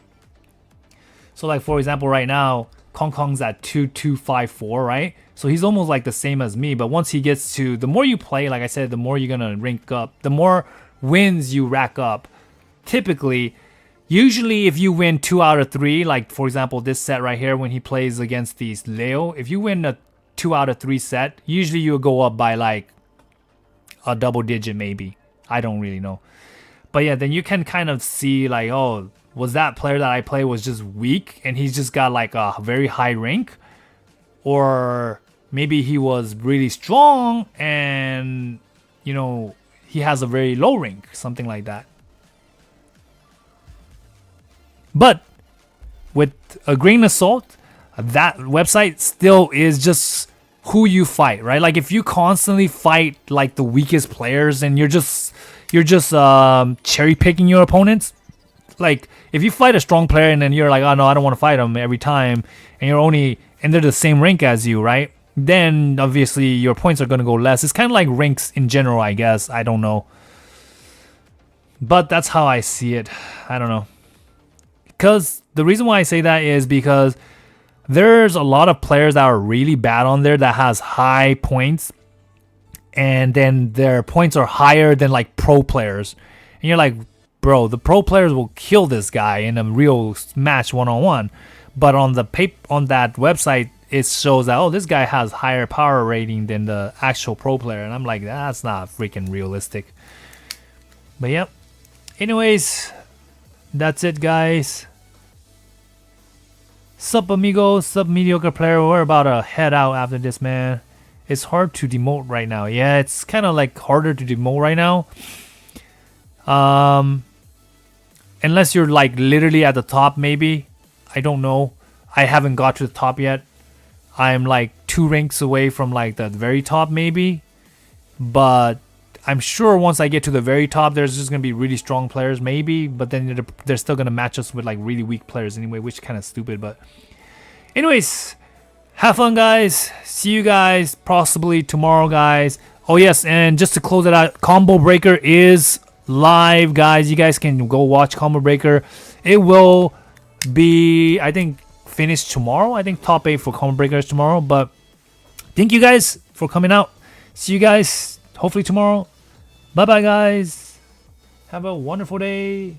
So like for example, right now, Kong Kong's at 2254, right? So he's almost like the same as me, but once he gets to, the more you play, like I said, the more you're gonna rank up, the more wins you rack up. Typically, usually if you win 2 out of 3, like for example this set right here when he plays against these Leo, if you win a 2 out of 3 set, usually you'll go up by like a double digit maybe. I don't really know. But yeah, then you can kind of see like, oh, was that player that I play was just weak and he's just got like a very high rank? Or maybe he was really strong and, you know, he has a very low rank, something like that. But with a grain of salt, that website still is just who you fight, right? Like if you constantly fight like the weakest players and you're just cherry picking your opponents. Like if you fight a strong player and then you're like, oh no, I don't want to fight them every time, and they're the same rank as you, right? Then obviously your points are gonna go less. It's kind of like ranks in general, I guess. I don't know, but that's how I see it. I don't know. Because the reason why I say that is because there's a lot of players that are really bad on there that has high points, and then their points are higher than like pro players, and you're like, bro, the pro players will kill this guy in a real match one-on-one, but on that website it shows that, oh, this guy has higher power rating than the actual pro player, and I'm like, that's not freaking realistic. But yep, anyways, that's it, guys. Sup amigos, sup mediocre player, we're about to head out after this, man. It's hard to demote right now. Yeah, it's kind of like harder to demote right now. Unless you're like literally at the top, maybe. I don't know. I haven't got to the top yet. I'm like 2 ranks away from like the very top, maybe. But I'm sure once I get to the very top, there's just gonna be really strong players, maybe. But then they're still gonna match us with like really weak players anyway, which is kind of stupid. But anyways, have fun, guys. See you guys possibly tomorrow, guys. Oh yes, and just to close it out, Combo Breaker is live, guys. You guys can go watch Combo Breaker. It will be, I think, finished tomorrow. I think top 8 for Combo Breaker is tomorrow. But thank you guys for coming out. See you guys hopefully tomorrow. Bye bye, guys. Have a wonderful day.